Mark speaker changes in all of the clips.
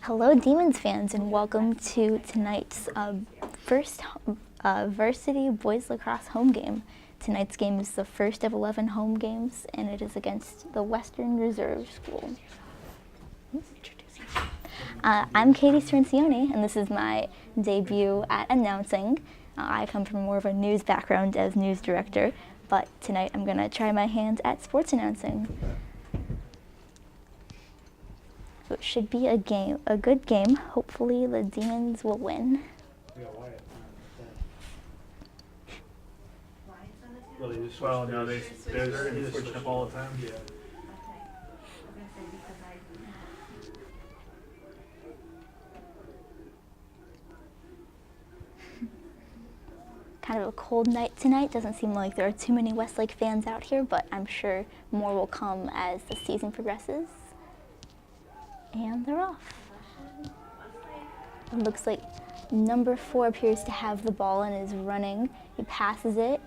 Speaker 1: Hello, Demons fans, and welcome to tonight's first varsity boys lacrosse home game. Tonight's game is the first of 11 home games, and it is against the Western Reserve School. I'm Katie Strancione, and this is my debut at announcing. I come from more of a news background as news director, but tonight I'm going to try my hand at sports announcing. So it should be a good game. Hopefully the Demons will win.
Speaker 2: Well, no, they're switching up all the time. Yeah.
Speaker 1: Kind of a cold night tonight. Doesn't seem like there are too many Westlake fans out here, but I'm sure more will come as the season progresses. And they're off. It looks like number 4 appears to have the ball and is running. He passes it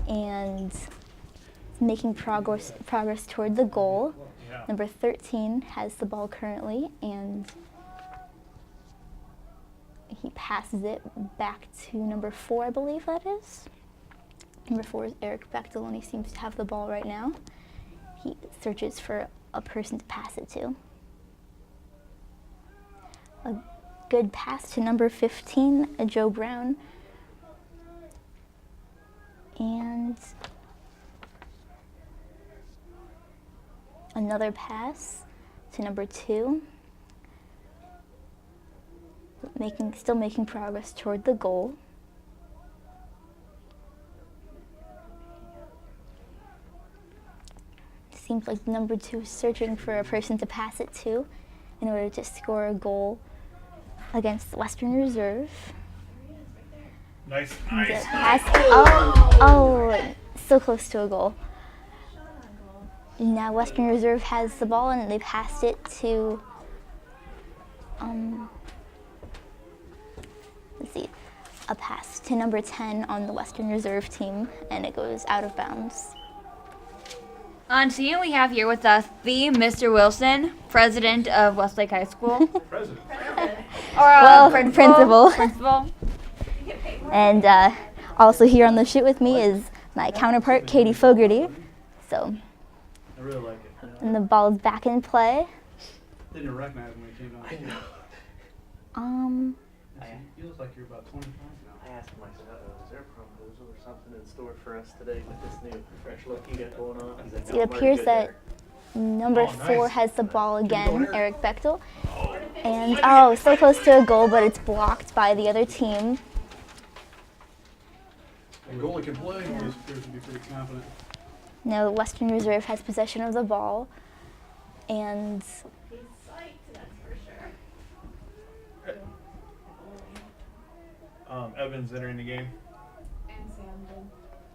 Speaker 1: and is making progress toward the goal.
Speaker 2: Yeah.
Speaker 1: Number 13 has the ball currently, and he passes it back to number 4, I believe that is. Number 4 is Eric Bechtel, and he seems to have the ball right now. He searches for a person to pass it to. A good pass to number 15, Joe Brown. And another pass to number 2. Still making progress toward the goal. Seems like number 2 is searching for a person to pass it to in order to score a goal against the Western Reserve.
Speaker 2: Nice.
Speaker 1: Pass. Oh, so close to a goal. Now Western Reserve has the ball and they passed it to, let's see, a pass to number 10 on the Western Reserve team, and it goes out of bounds.
Speaker 3: On scene, we have here with us the Mr. Wilson, president of Westlake High School.
Speaker 2: President.
Speaker 1: Principal.
Speaker 3: Principal.
Speaker 1: And also here on the shoot with me is my counterpart, Katie Fogarty. So,
Speaker 2: I really like it.
Speaker 1: and the ball's back in play.
Speaker 2: Didn't recognize him when he came out.
Speaker 4: I know.
Speaker 2: You look like you're about 25 now.
Speaker 4: I asked myself, is there a proposal or something in store for us today with this new fresh look you got going on? He's like,
Speaker 1: So
Speaker 4: "No,
Speaker 1: it
Speaker 4: I'm already
Speaker 1: appears
Speaker 4: good
Speaker 1: that
Speaker 4: there."
Speaker 1: number
Speaker 2: Oh,
Speaker 1: 4
Speaker 2: nice.
Speaker 1: has the ball again, Eric Bechtel. And so close to a goal, but it's blocked by the other team.
Speaker 2: And goalie can play. He appears to be pretty confident.
Speaker 1: Now the Western Reserve has possession of the ball, and
Speaker 2: Evans entering the game.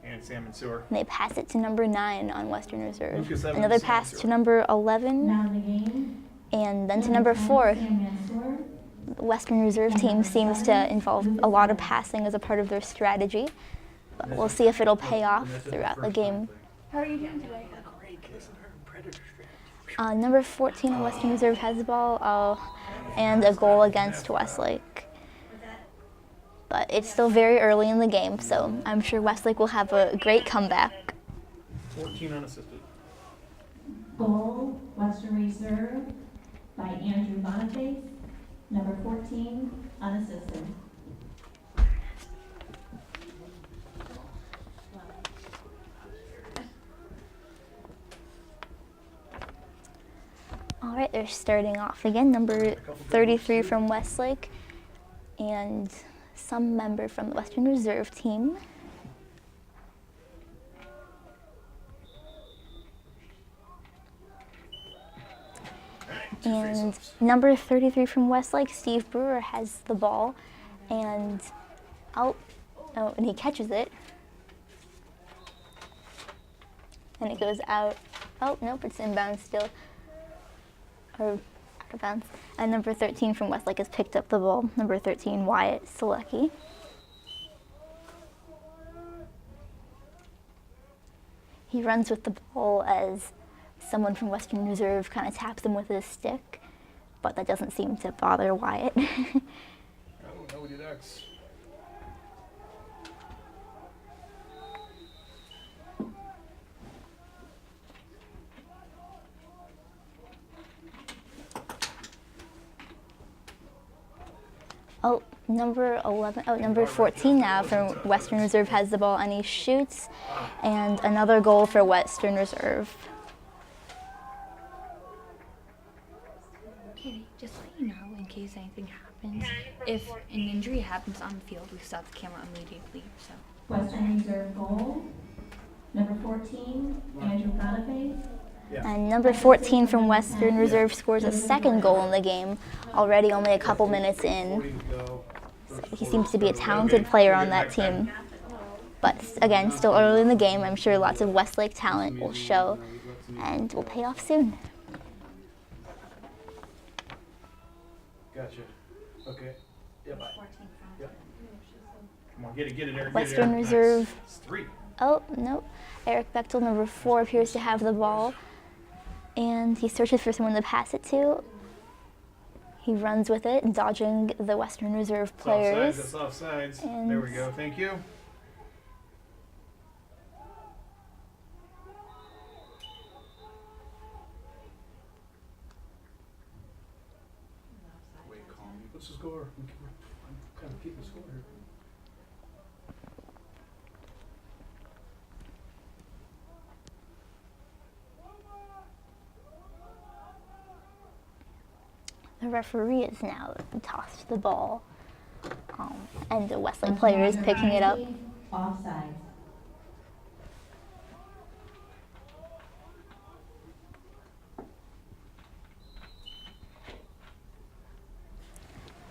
Speaker 2: And Sam and Sewer.
Speaker 1: they pass it to number 9 on Western Reserve.
Speaker 2: Lucas Evans,
Speaker 1: Another
Speaker 2: Sam
Speaker 1: pass
Speaker 2: Sewer.
Speaker 1: to number 11,
Speaker 5: Now in the game,
Speaker 1: and then to number 4. The Western Reserve team seems to involve a lot of passing as a part of their strategy, but we'll see if it'll pay off throughout the game.
Speaker 3: How are you doing today?
Speaker 1: Number 14 on Western Reserve has the ball, and a goal against Westlake. But it's still very early in the game, so I'm sure Westlake will have a great comeback.
Speaker 2: 14 unassisted.
Speaker 5: goal, Western Reserve by Andrew Boniface, number 14, unassisted.
Speaker 1: All right, they're starting off again. Number 33 from Westlake, and some member from the Western Reserve team. And number 33 from Westlake, Steve Brewer, has the ball, and and he catches it, and it goes out. Oh, nope, it's inbounds still, or out of bounds. And number 13 from Westlake has picked up the ball. Number 13, Wyatt Selecki. He runs with the ball as someone from Western Reserve kind of taps him with his stick. but that doesn't seem to bother Wyatt.
Speaker 2: Oh, no, we did X.
Speaker 1: Oh, number 11, oh, number 14 now from Western Reserve has the ball and he shoots, and another goal for Western Reserve.
Speaker 3: Okay, just let you know in case anything happens. If an injury happens on the field, we stop the camera immediately. So.
Speaker 5: Western Reserve goal, number 14, Andrew Boniface.
Speaker 1: And number 14 from Western Reserve scores a second goal in the game, already only a couple minutes in. He seems to be a talented player on that team. But again, still early in the game. I'm sure lots of Westlake talent will show and will pay off soon.
Speaker 2: Gotcha. Okay. Yeah, bye. Yeah. Come on, get it, Eric.
Speaker 1: Western Reserve.
Speaker 2: It's 3.
Speaker 1: Oh, no. Eric Bechtel, number 4, appears to have the ball. And he searches for someone to pass it to. He runs with it, dodging the Western Reserve players.
Speaker 2: It's offsides.
Speaker 1: And
Speaker 2: There we go. Thank you. Wait, calm. What's the score? I'm kind of keeping score here.
Speaker 1: The referee has now tossed the ball, and the Westlake player is picking it up.
Speaker 5: Offside.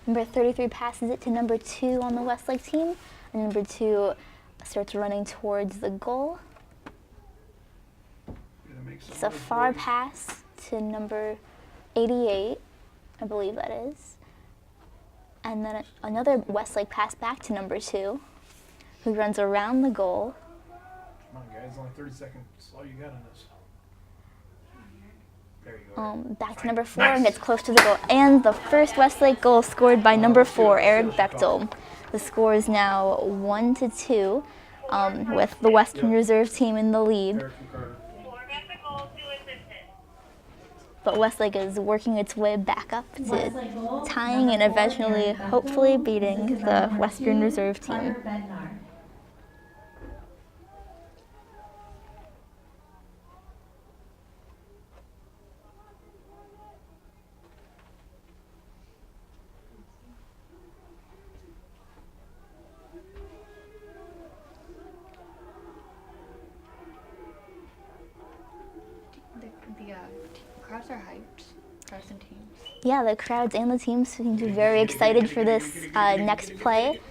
Speaker 1: Number 33 passes it to number 2 on the Westlake team, and number 2 starts running towards the goal. It's a far pass to number 88, I believe that is. And then another Westlake pass back to number 2, who runs around the goal.
Speaker 2: Come on, guys. Only 30 seconds. That's all you got on this. There you go.
Speaker 1: Back to number 4 and gets close to the goal. And the first Westlake goal scored by number 4, Eric Bechtel. The score is now 1-2, with the Western Reserve team in the lead.
Speaker 2: Eric and Carter.
Speaker 1: But Westlake is working its way back up to tying and eventually, hopefully, beating the Western Reserve team.
Speaker 3: The crowds are hyped. Crowds and teams.
Speaker 1: Yeah, the crowds and the teams seem to be very excited for this next play.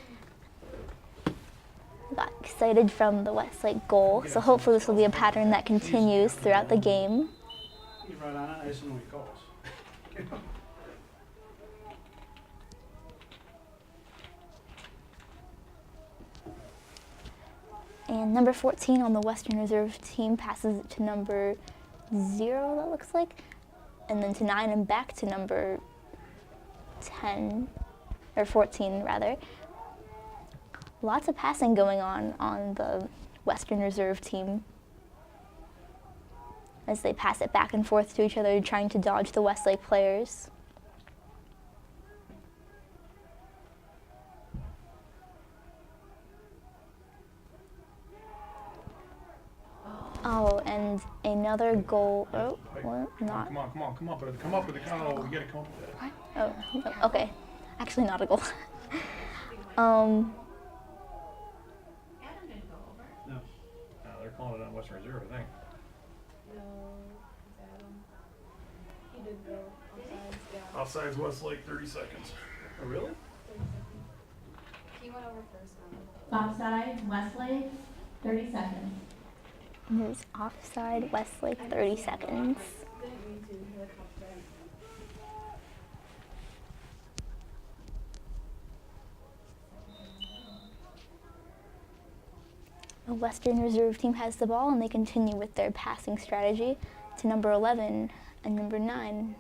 Speaker 1: Got excited from the Westlake goal, so hopefully this will be a pattern that continues throughout the game.
Speaker 2: He's right on it. I just know he calls.
Speaker 1: And number 14 on the Western Reserve team passes it to number 0, that looks like, and then to 9 and back to number 10, or 14 rather. Lots of passing going on the Western Reserve team as they pass it back and forth to each other, trying to dodge the Westlake players. Oh, and another goal. Oh, well, not.
Speaker 2: Come on, brother. Come up with it. Oh, we gotta come up with that.
Speaker 1: Oh, okay. Actually, not a goal.
Speaker 2: No, they're calling it on Western Reserve, I think.
Speaker 6: No, it's Adam. He did go offsides, yeah.
Speaker 2: Offsides Westlake, 30 seconds. Oh, really?
Speaker 6: 30 seconds. He went over first one.
Speaker 5: Offside, Westlake, 30 seconds.
Speaker 1: Here's offside, Westlake, 30 seconds.
Speaker 6: Didn't mean to, he like hopped right.
Speaker 1: The Western Reserve team has the ball and they continue with their passing strategy to number 11 and number 9,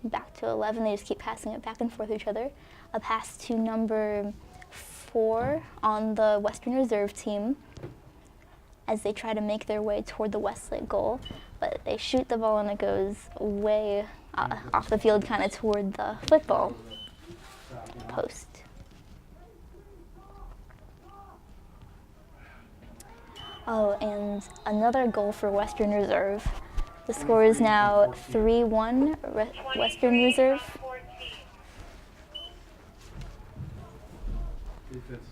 Speaker 1: back to 11. They just keep passing it back and forth to each other. A pass to number 4 on the Western Reserve team as they try to make their way toward the Westlake goal, but they shoot the ball and it goes way off the field, kind of toward the football post. Oh, and another goal for Western Reserve. The score is now 3-1 Western Reserve.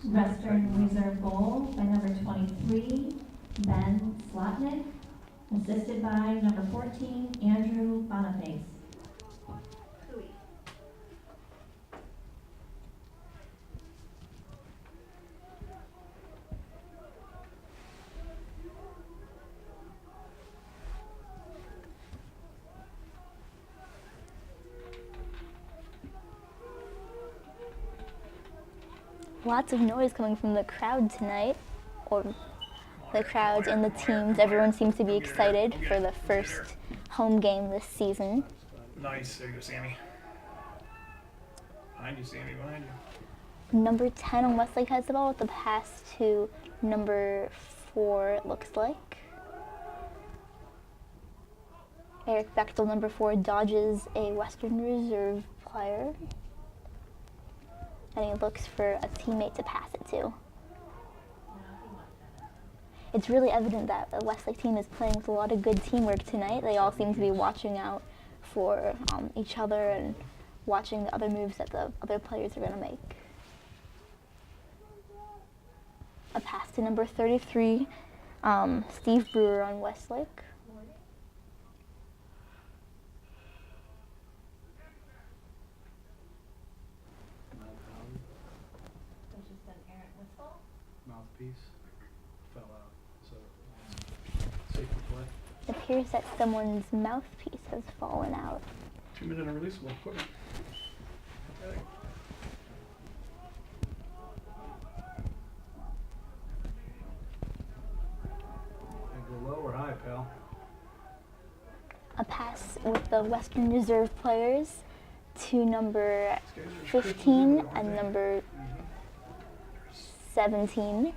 Speaker 5: Western Reserve goal by number 23, Ben Slotnick, assisted by number 14, Andrew Boniface.
Speaker 1: Lots of noise coming from the crowd tonight, or the crowd and the teams. Everyone seems to be excited for the first home game this season.
Speaker 2: Nice. There you go, Sammy. Behind you, Sammy. Behind you.
Speaker 1: Number 10 on Westlake has the ball with the pass to number 4, it looks like. Eric Bechtel, number 4, dodges a Western Reserve player. And he looks for a teammate to pass it to. It's really evident that the Westlake team is playing with a lot of good teamwork tonight. They all seem to be watching out for each other and watching the other moves that the other players are going to make. A pass to number 33, Steve Brewer on Westlake.
Speaker 2: Mouthpiece fell out, so safety play.
Speaker 1: It appears that someone's mouthpiece has fallen out.
Speaker 2: 2-minute unreleasable equipment. Okay. And go low or high, pal?
Speaker 1: A pass with the Western Reserve players to number 15 and number 17.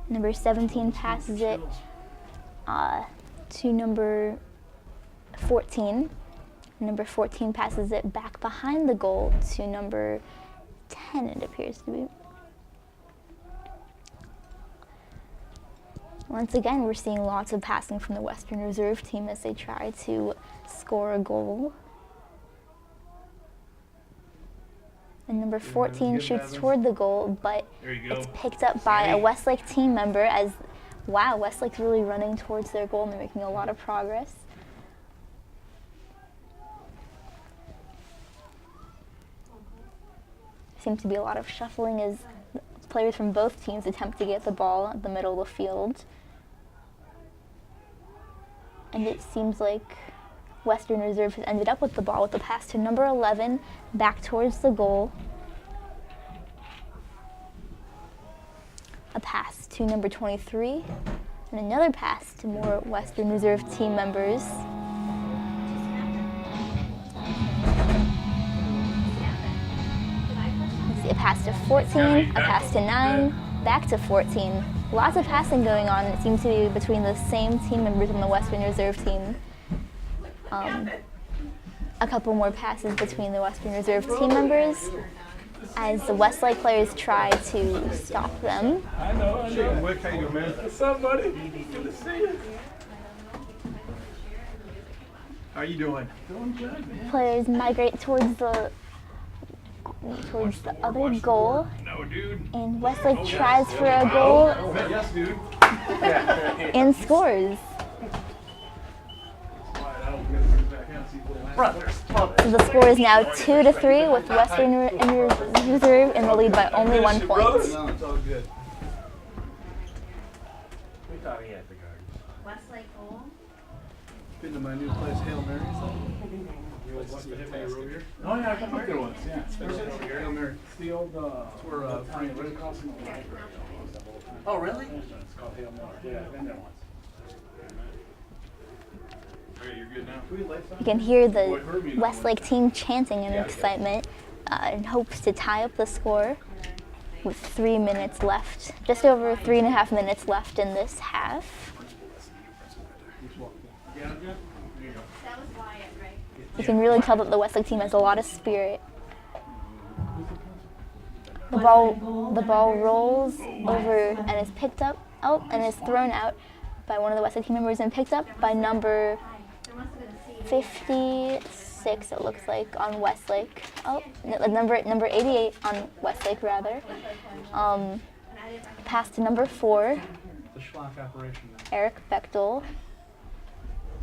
Speaker 1: Number 17 passes it to number 14. Number 14 passes it back behind the goal to number 10, it appears to be. Once again, we're seeing lots of passing from the Western Reserve team as they try to score a goal. And number 14 shoots toward the goal, but it's picked up by a Westlake team member as, wow, Westlake's really running towards their goal and they're making a lot of progress. Seems to be a lot of shuffling as players from both teams attempt to get the ball at the middle of the field. And it seems like Western Reserve has ended up with the ball with the pass to number 11 back towards the goal. A pass to number 23 and another pass to more Western Reserve team members. Let's see, a pass to 14, a pass to 9, back to 14. Lots of passing going on. It seems to be between the same team members on the Western Reserve team. A couple more passes between the Western Reserve team members as the Westlake players try to stop them.
Speaker 2: I know. Wick, how you doing, man? What's up, buddy? Good to see you. How you doing? Doing good, man.
Speaker 1: Players migrate towards the other goal.
Speaker 2: No, dude.
Speaker 1: And Westlake tries for a goal
Speaker 2: Yes, dude.
Speaker 1: and scores. So the score is now 2-3 with Western Reserve in the lead by only 1 point.
Speaker 2: No, it's all good.
Speaker 4: We thought he had the guards.
Speaker 5: Westlake goal.
Speaker 2: Been to my new place, Hail Mary. Oh yeah, I've got good ones. Yeah, Hail Mary. It's the old. It's where Frank right across from the library.
Speaker 4: Oh, really?
Speaker 2: It's called Hail Mary. Yeah, I've been there once.
Speaker 1: You can hear the Westlake team chanting in excitement in hopes to tie up the score with 3 minutes left. Just over 3.5 minutes left in this half. You can really tell that the Westlake team has a lot of spirit. The ball rolls over and is picked up and is thrown out by one of the Westlake team members and picked up by number 56, it looks like, on Westlake. Oh, number 88 on Westlake, rather. Pass to number 4,
Speaker 2: The Schlock operation now.
Speaker 1: Eric Bechtel.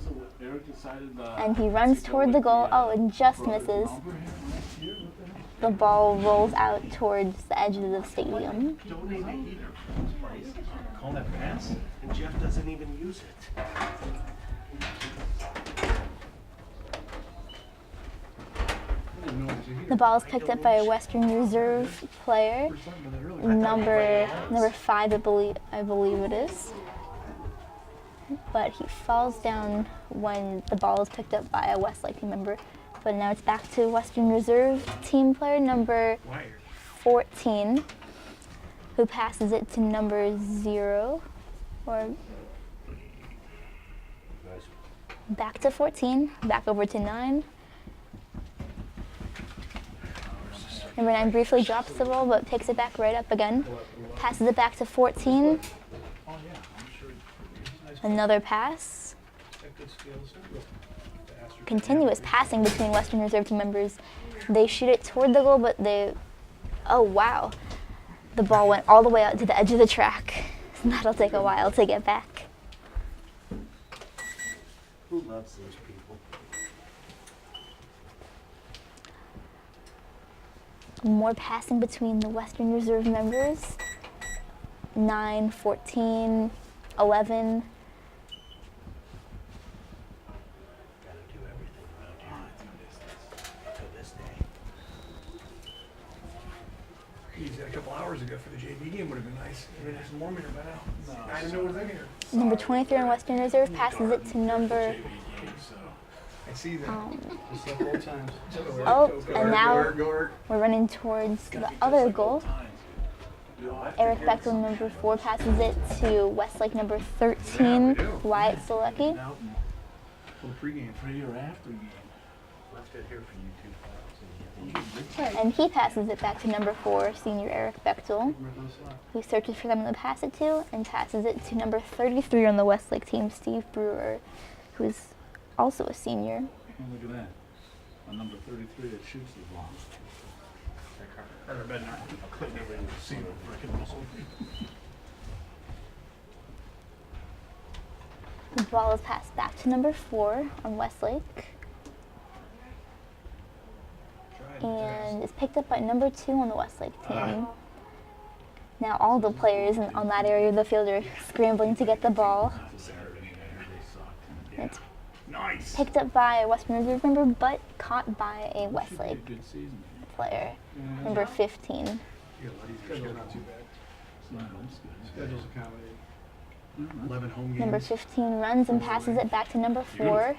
Speaker 7: So Eric decided,
Speaker 1: And he runs toward the goal. Oh, and just misses. The ball rolls out towards the edge of the stadium.
Speaker 4: Donate a heater.
Speaker 2: Call that pass?
Speaker 4: And Jeff doesn't even use it.
Speaker 1: The ball is picked up by a Western Reserve player, number 5, I believe it is. But he falls down when the ball is picked up by a Westlake team member. But now it's back to Western Reserve team player number 14, who passes it to number 0, or back to 14, back over to 9. Number 9 briefly drops the ball, but picks it back right up again. Passes it back to 14. Another pass. Continuous passing between Western Reserve team members. They shoot it toward the goal, but oh wow. The ball went all the way out to the edge of the track. That'll take a while to get back.
Speaker 4: Who loves those people?
Speaker 1: More passing between the Western Reserve members. 9, 14, 11.
Speaker 4: Gotta do everything around here to this day.
Speaker 2: Geez, a couple hours ago for the JV game would have been nice. Maybe there's some warm here by now. I didn't know what was in here.
Speaker 1: Number 23 on Western Reserve passes it to number.
Speaker 2: I see that. Just like old times.
Speaker 1: Oh, and now we're running towards the other goal. Eric Bechtel, number 4, passes it to Westlake, number 13, Wyatt Selecki.
Speaker 2: Little pregame.
Speaker 7: pre or after game.
Speaker 4: Let's get here for you 2.
Speaker 1: And he passes it back to number 4, senior Eric Bechtel, who searches for someone to pass it to and passes it to number 33 on the Westlake team, Steve Brewer, who's also a senior.
Speaker 7: Oh, look at that. On number 33 that shoots the ball.
Speaker 1: The ball is passed back to number 4 on Westlake and is picked up by number 2 on the Westlake team. Now all the players on that area of the field are scrambling to get the ball. It's picked up by a Western Reserve member, but caught by a Westlake
Speaker 7: Good season.
Speaker 1: player, number 15.
Speaker 2: Schedule's not too bad.
Speaker 7: No, that's good.
Speaker 2: Schedule's accommodating. 11 home games.
Speaker 1: Number 15 runs and passes it back to number 4.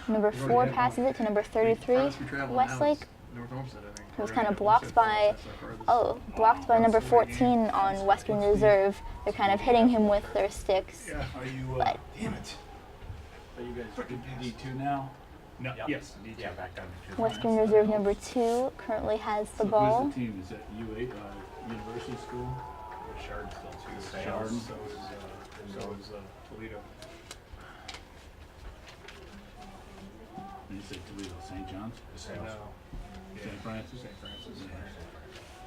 Speaker 1: Number 4 passes it to number 33, Westlake. It was kind of blocked by number 14 on Western Reserve. They're kind of hitting him with their sticks.
Speaker 2: Are you,
Speaker 1: But
Speaker 2: damn it.
Speaker 7: Are you guys D2 now?
Speaker 2: No, yes.
Speaker 4: Yeah, back down to 2.
Speaker 1: Western Reserve number 2 currently has the ball.
Speaker 7: Who's the team? Is that UA, University School?
Speaker 4: Shard's still 2.
Speaker 7: Chardon.
Speaker 2: So is Toledo.
Speaker 7: And you said Toledo, St. John's?
Speaker 2: St.
Speaker 7: Francis?
Speaker 2: St. Francis.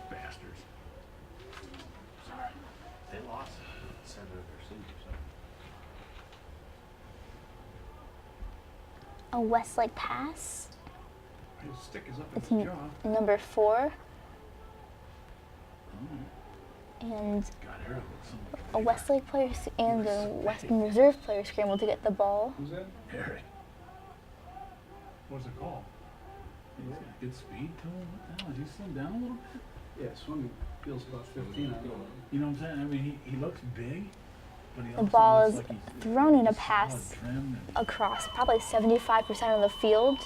Speaker 7: Bastards.
Speaker 4: They lost 7 of their seniors.
Speaker 1: A Westlake pass.
Speaker 2: His stick is up
Speaker 1: It's
Speaker 2: his jaw.
Speaker 1: number 4. And
Speaker 7: God, Eric looks so much
Speaker 1: a Westlake player and a Western Reserve player scramble to get the ball.
Speaker 2: Who's that?
Speaker 7: Eric.
Speaker 2: What's it called?
Speaker 7: He's got good speed to him. What the hell? Is he slimmed down a little bit?
Speaker 2: Yeah, swimming feels about 15. I don't know.
Speaker 7: You know what I'm saying? I mean, he looks big, But he
Speaker 1: The
Speaker 7: also
Speaker 1: ball
Speaker 7: looks
Speaker 1: is
Speaker 7: like he's
Speaker 1: thrown in a
Speaker 7: solid
Speaker 1: pass
Speaker 7: trim and-
Speaker 1: across probably 75% of the field,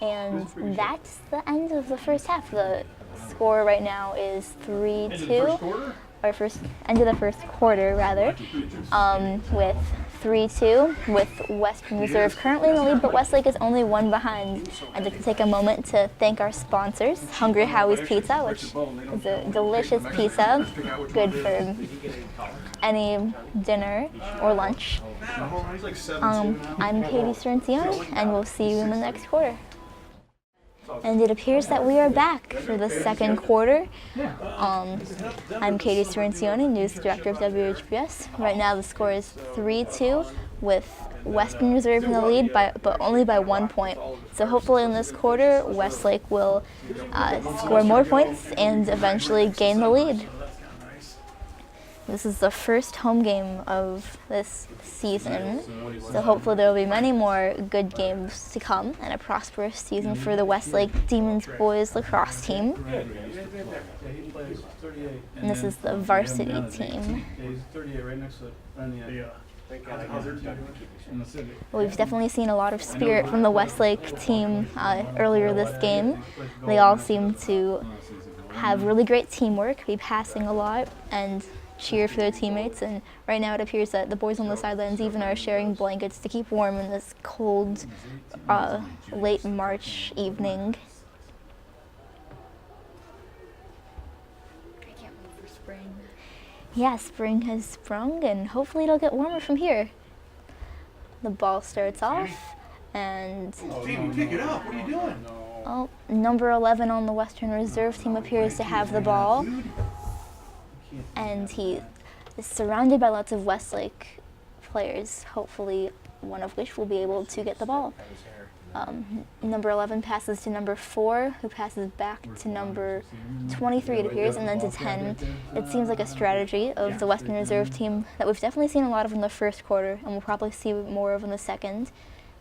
Speaker 1: and that's the end of the first half. The score right now is 3-2. Or first end of the first quarter rather, with 3-2, with Western Reserve currently in the lead, but Westlake is only one behind. I'd like to take a moment to thank our sponsors, Hungry Howie's Pizza, which is a delicious pizza, good for any dinner or lunch. I'm Katie Cerncione, and we'll see you in the next quarter. And it appears that we are back for the second quarter. I'm Katie Cerncione, News Director of WHBS. Right now the score is 3-2 with Western Reserve in the lead, but only by 1 point. So hopefully in this quarter, Westlake will score more points and eventually gain the lead. This is the first home game of this season, so hopefully there will be many more good games to come and a prosperous season for the Westlake Demons boys lacrosse team.
Speaker 2: Yeah, he plays 38.
Speaker 1: And this is the varsity team.
Speaker 2: Yeah, he's 38 right next to Randy.
Speaker 1: We've definitely seen a lot of spirit from the Westlake team earlier this game. They all seem to have really great teamwork, be passing a lot, and cheer for their teammates. And right now it appears that the boys on the sidelines even are sharing blankets to keep warm in this cold, late March evening.
Speaker 3: I can't wait for spring.
Speaker 1: Yeah, spring has sprung, and hopefully it'll get warmer from here. The ball starts off, and
Speaker 2: Pick it up. What are you doing?
Speaker 1: oh, number 11 on the Western Reserve team appears to have the ball, and he is surrounded by lots of Westlake players, hopefully one of which will be able to get the ball. Number 11 passes to number 4, who passes back to number 23, it appears, and then to 10. It seems like a strategy of the Western Reserve team that we've definitely seen a lot of in the first quarter, and we'll probably see more of in the second,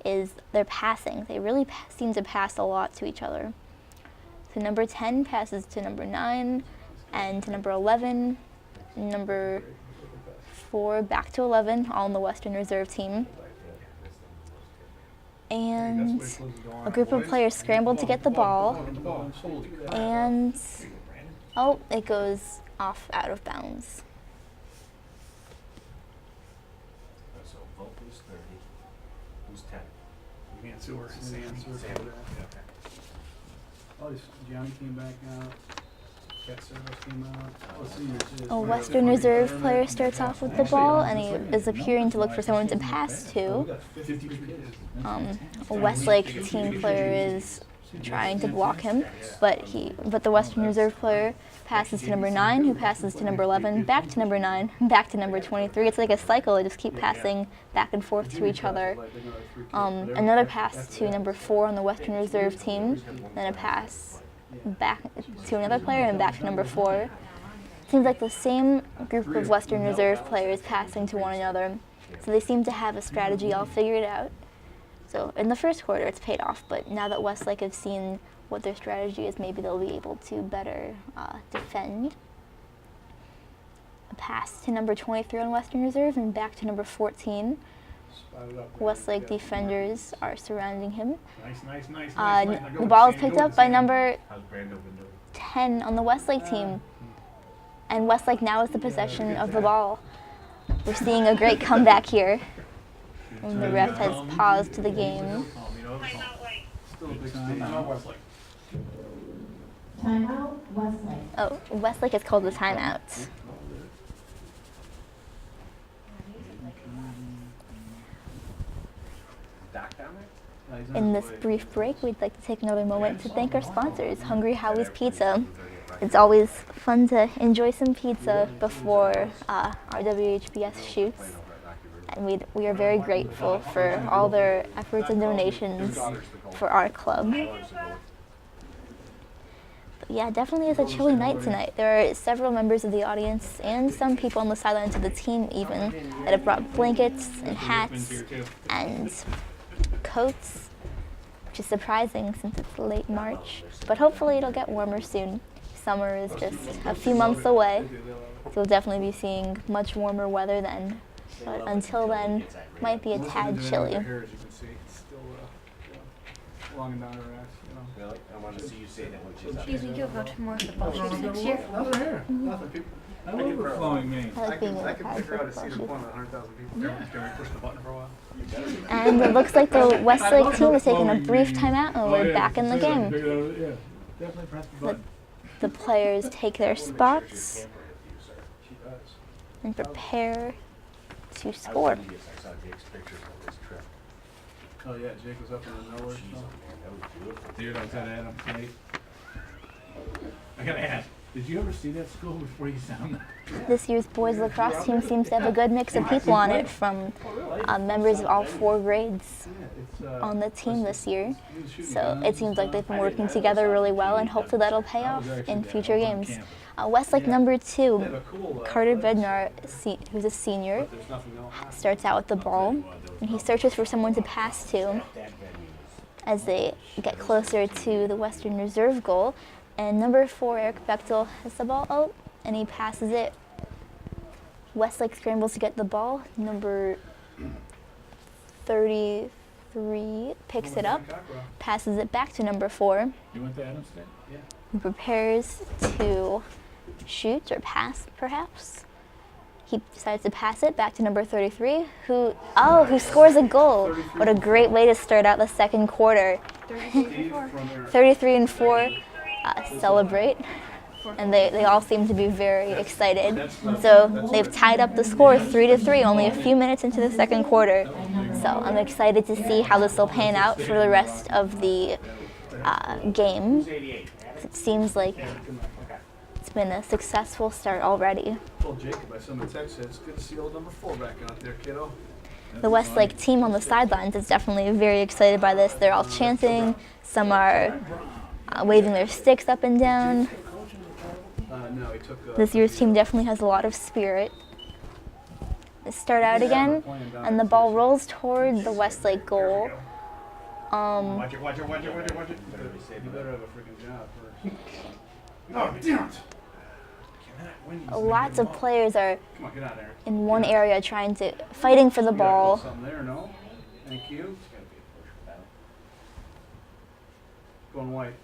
Speaker 1: is their passing. They really seem to pass a lot to each other. So number 10 passes to number 9, and to number 11, number 4 back to 11, all on the Western Reserve team. And a group of players scrambled to get the ball, and oh, it goes off out of bounds.
Speaker 8: So vote who's 30, who's 10.
Speaker 2: Oh, Gianni came back out. Katseros came out. Oh, seniors.
Speaker 1: A Western Reserve player starts off with the ball, and he is appearing to look for someone to pass to. A Westlake team player is trying to block him, but the Western Reserve player passes to number 9, who passes to number 11, back to number 9, back to number 23. It's like a cycle. They just keep passing back and forth to each other. Another pass to number 4 on the Western Reserve team, then a pass back to another player and back to number 4. Seems like the same group of Western Reserve players passing to one another. So they seem to have a strategy all figured out. So in the first quarter it's paid off, but now that Westlake have seen what their strategy is, maybe they'll be able to better defend. A pass to number 23 on Western Reserve and back to number 14. Westlake defenders are surrounding him. The ball is picked up by number 10 on the Westlake team, and Westlake now has the possession of the ball. We're seeing a great comeback here, and the ref has paused the game.
Speaker 5: Timeout, Westlake.
Speaker 1: Oh, Westlake has called the timeout. In this brief break, we'd like to take another moment to thank our sponsors, Hungry Howie's Pizza. It's always fun to enjoy some pizza before our WHBS shoots, and we are very grateful for all their efforts and donations for our club. But yeah, definitely is a chilly night tonight. There are several members of the audience and some people on the sidelines of the team even that have brought blankets and hats and coats, which is surprising since it's late March, but hopefully it'll get warmer soon. Summer is just a few months away, so we'll definitely be seeing much warmer weather then. but until then, might be a tad chilly.
Speaker 2: Here, as you can see, it's still long and down her ass,
Speaker 8: Really? I want to see you say that when she's
Speaker 3: Do you think you'll go to more football shoots next year?
Speaker 7: Nothing here.
Speaker 2: Nothing, people.
Speaker 7: I love overflowing me.
Speaker 1: I like being in
Speaker 2: I
Speaker 1: the
Speaker 2: can
Speaker 1: crowd
Speaker 2: figure
Speaker 1: for
Speaker 2: out a Cedar
Speaker 1: football
Speaker 2: Point with 100,000 people. Can we push the button for a while?
Speaker 1: And it looks like the Westlake team is taking a brief timeout, and
Speaker 7: Oh,
Speaker 1: we're
Speaker 7: yeah,
Speaker 1: back in the
Speaker 7: say that,
Speaker 1: game.
Speaker 7: figure it out, yeah. Definitely press the button.
Speaker 1: The players take their spots
Speaker 2: She does.
Speaker 1: and prepare to
Speaker 8: I was
Speaker 1: score.
Speaker 8: envious. I saw Jake's pictures of this trip.
Speaker 2: Oh yeah, Jake was up in the nowhere.
Speaker 8: Jeez,
Speaker 2: So.
Speaker 8: man, that was beautiful.
Speaker 7: Dude, I gotta add up tonight. I gotta ask, did you ever see that school before you sound that?
Speaker 1: This year's boys lacrosse team seems to have a good mix of people on it, from members of all 4 grades
Speaker 2: Yeah, it's,
Speaker 1: on the team this year.
Speaker 2: he was shooting
Speaker 1: So
Speaker 2: guns
Speaker 1: it seems like they've been working together really well, and hopefully that'll pay
Speaker 7: I was
Speaker 1: off
Speaker 7: actually
Speaker 1: in
Speaker 7: there.
Speaker 1: future
Speaker 7: I was on
Speaker 1: games.
Speaker 7: campus.
Speaker 1: Westlake number 2,
Speaker 2: They have a cool,
Speaker 1: Carter
Speaker 2: place,
Speaker 1: Bednar, who's a senior,
Speaker 2: but there's nothing else.
Speaker 1: starts out with the ball, and he searches for someone to pass to
Speaker 8: That venue
Speaker 1: as they get closer to the Western Reserve goal. And number 4, Eric Bechtel, has the ball out, and he passes it. Westlake scrambles to get the ball. Number 33 picks it up, passes it back to number 4,
Speaker 7: You went to Adams State?
Speaker 1: who prepares to shoot or pass, perhaps. He decides to pass it back to number 33, who scores a goal. What a great way to start out the second quarter. 33 and 4 celebrate, and they all seem to be very excited. So they've tied up the score 3-3, only a few minutes into the second quarter. So I'm excited to see how this will pan out for the rest of the game. It seems like it's been a successful start already.
Speaker 2: Told Jacob, I sent him a text, said, it's good to see old number 4 back out there, kiddo.
Speaker 1: The Westlake team on the sidelines is definitely very excited by this. They're all chanting. Some are waving their sticks up and down.
Speaker 2: No, he took
Speaker 1: This year's team definitely has a lot of spirit. They start out again, and the ball rolls toward the Westlake goal.
Speaker 2: Watch it. You better have a freaking job first. Oh, damn it!
Speaker 1: Lots of players are
Speaker 2: Come on, get out there.
Speaker 1: in one area fighting for the
Speaker 2: You gotta
Speaker 1: ball.
Speaker 2: put something there, no? Thank you. Going white.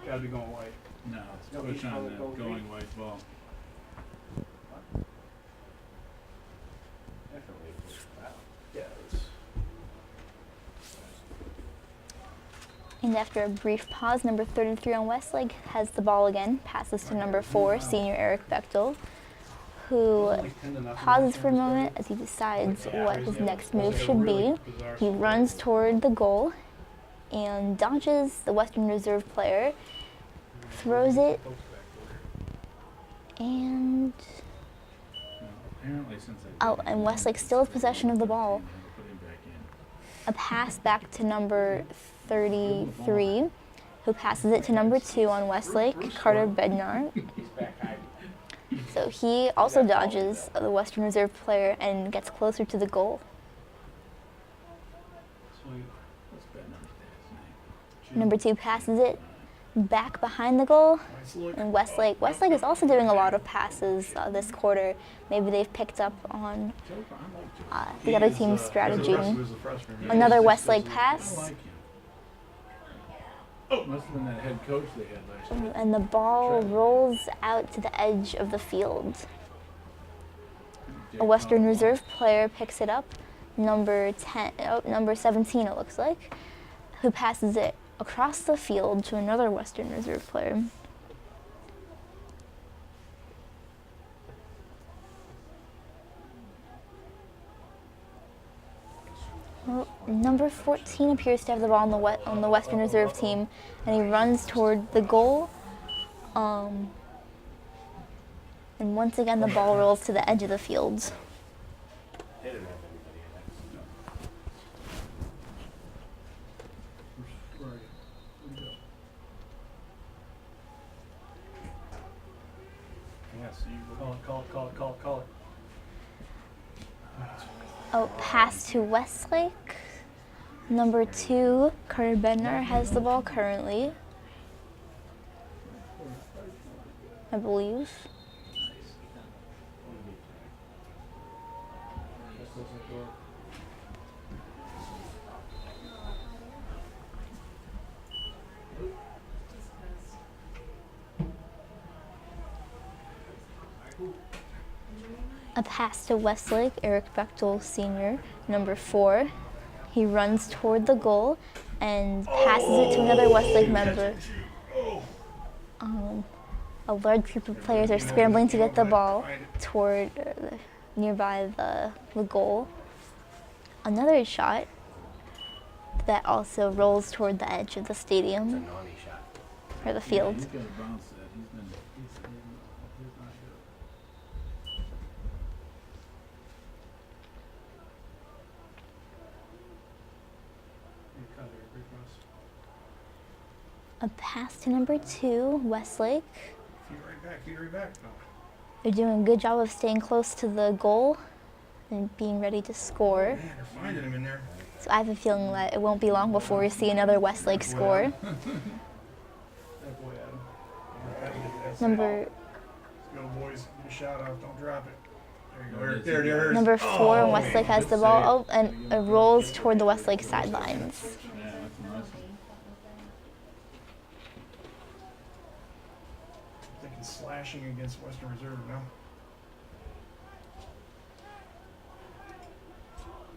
Speaker 2: Gotta be going white.
Speaker 7: No, it's push on the going white ball.
Speaker 8: definitely pushed out.
Speaker 2: Yeah, it's...
Speaker 1: And after a brief pause, number 33 on Westlake has the ball again, passes to number 4, senior Eric Bechtel, who pauses for a moment as he decides what his next move should be. He runs toward the goal and dodges the Western Reserve player, throws it, and
Speaker 7: Apparently since I
Speaker 1: and Westlake still has possession of the ball.
Speaker 7: put him back in.
Speaker 1: A pass back to number 33, who passes it to number 2 on Westlake, Carter Bednar. So he also dodges the Western Reserve player and gets closer to the goal.
Speaker 7: What's bad number dad's name?
Speaker 1: Number 2 passes it back behind the goal, and Westlake is also doing a lot of passes this quarter. Maybe they've picked up on the other team's strategy. Another Westlake
Speaker 7: I
Speaker 1: pass,
Speaker 7: like him. Oh, must have been that head coach they had last year.
Speaker 1: and the ball rolls out to the edge of the field. A Western Reserve player picks it up, number 17 it looks like, who passes it across the field to another Western Reserve player. Well, number 14 appears to have the ball on the Western Reserve team, and he runs toward the goal. And once again, the ball rolls to the edge of the field.
Speaker 8: They didn't have anybody in that.
Speaker 2: Yes, you call it.
Speaker 1: Oh, pass to Westlake. Number 2, Carter Bednar has the ball currently, I believe. A pass to Westlake, Eric Bechtel Sr., number 4. He runs toward the goal and passes it to another Westlake member. A large group of players are scrambling to get the ball toward nearby the goal. Another shot that also rolls toward the edge of the stadium
Speaker 8: Naughty shot.
Speaker 1: or the field.
Speaker 7: He's got to bounce that. He's not good.
Speaker 2: You cut it, Rick Ross.
Speaker 1: A pass to number 2, Westlake.
Speaker 2: Feet right back, feet right back. Oh.
Speaker 1: They're doing a good job of staying close to the goal and being ready to score.
Speaker 2: Man, they're finding him in there.
Speaker 1: So I have a feeling that it won't be long before we see another Westlake score.
Speaker 2: That boy, Adam.
Speaker 1: Number
Speaker 2: Let's go, boys. Get a shot off. Don't drop it. There you go. There it is.
Speaker 1: number 4, and Westlake has the ball. Oh, and it rolls toward the Westlake sidelines.
Speaker 7: Yeah, that's a nice one.
Speaker 2: I'm thinking slashing against Western Reserve now.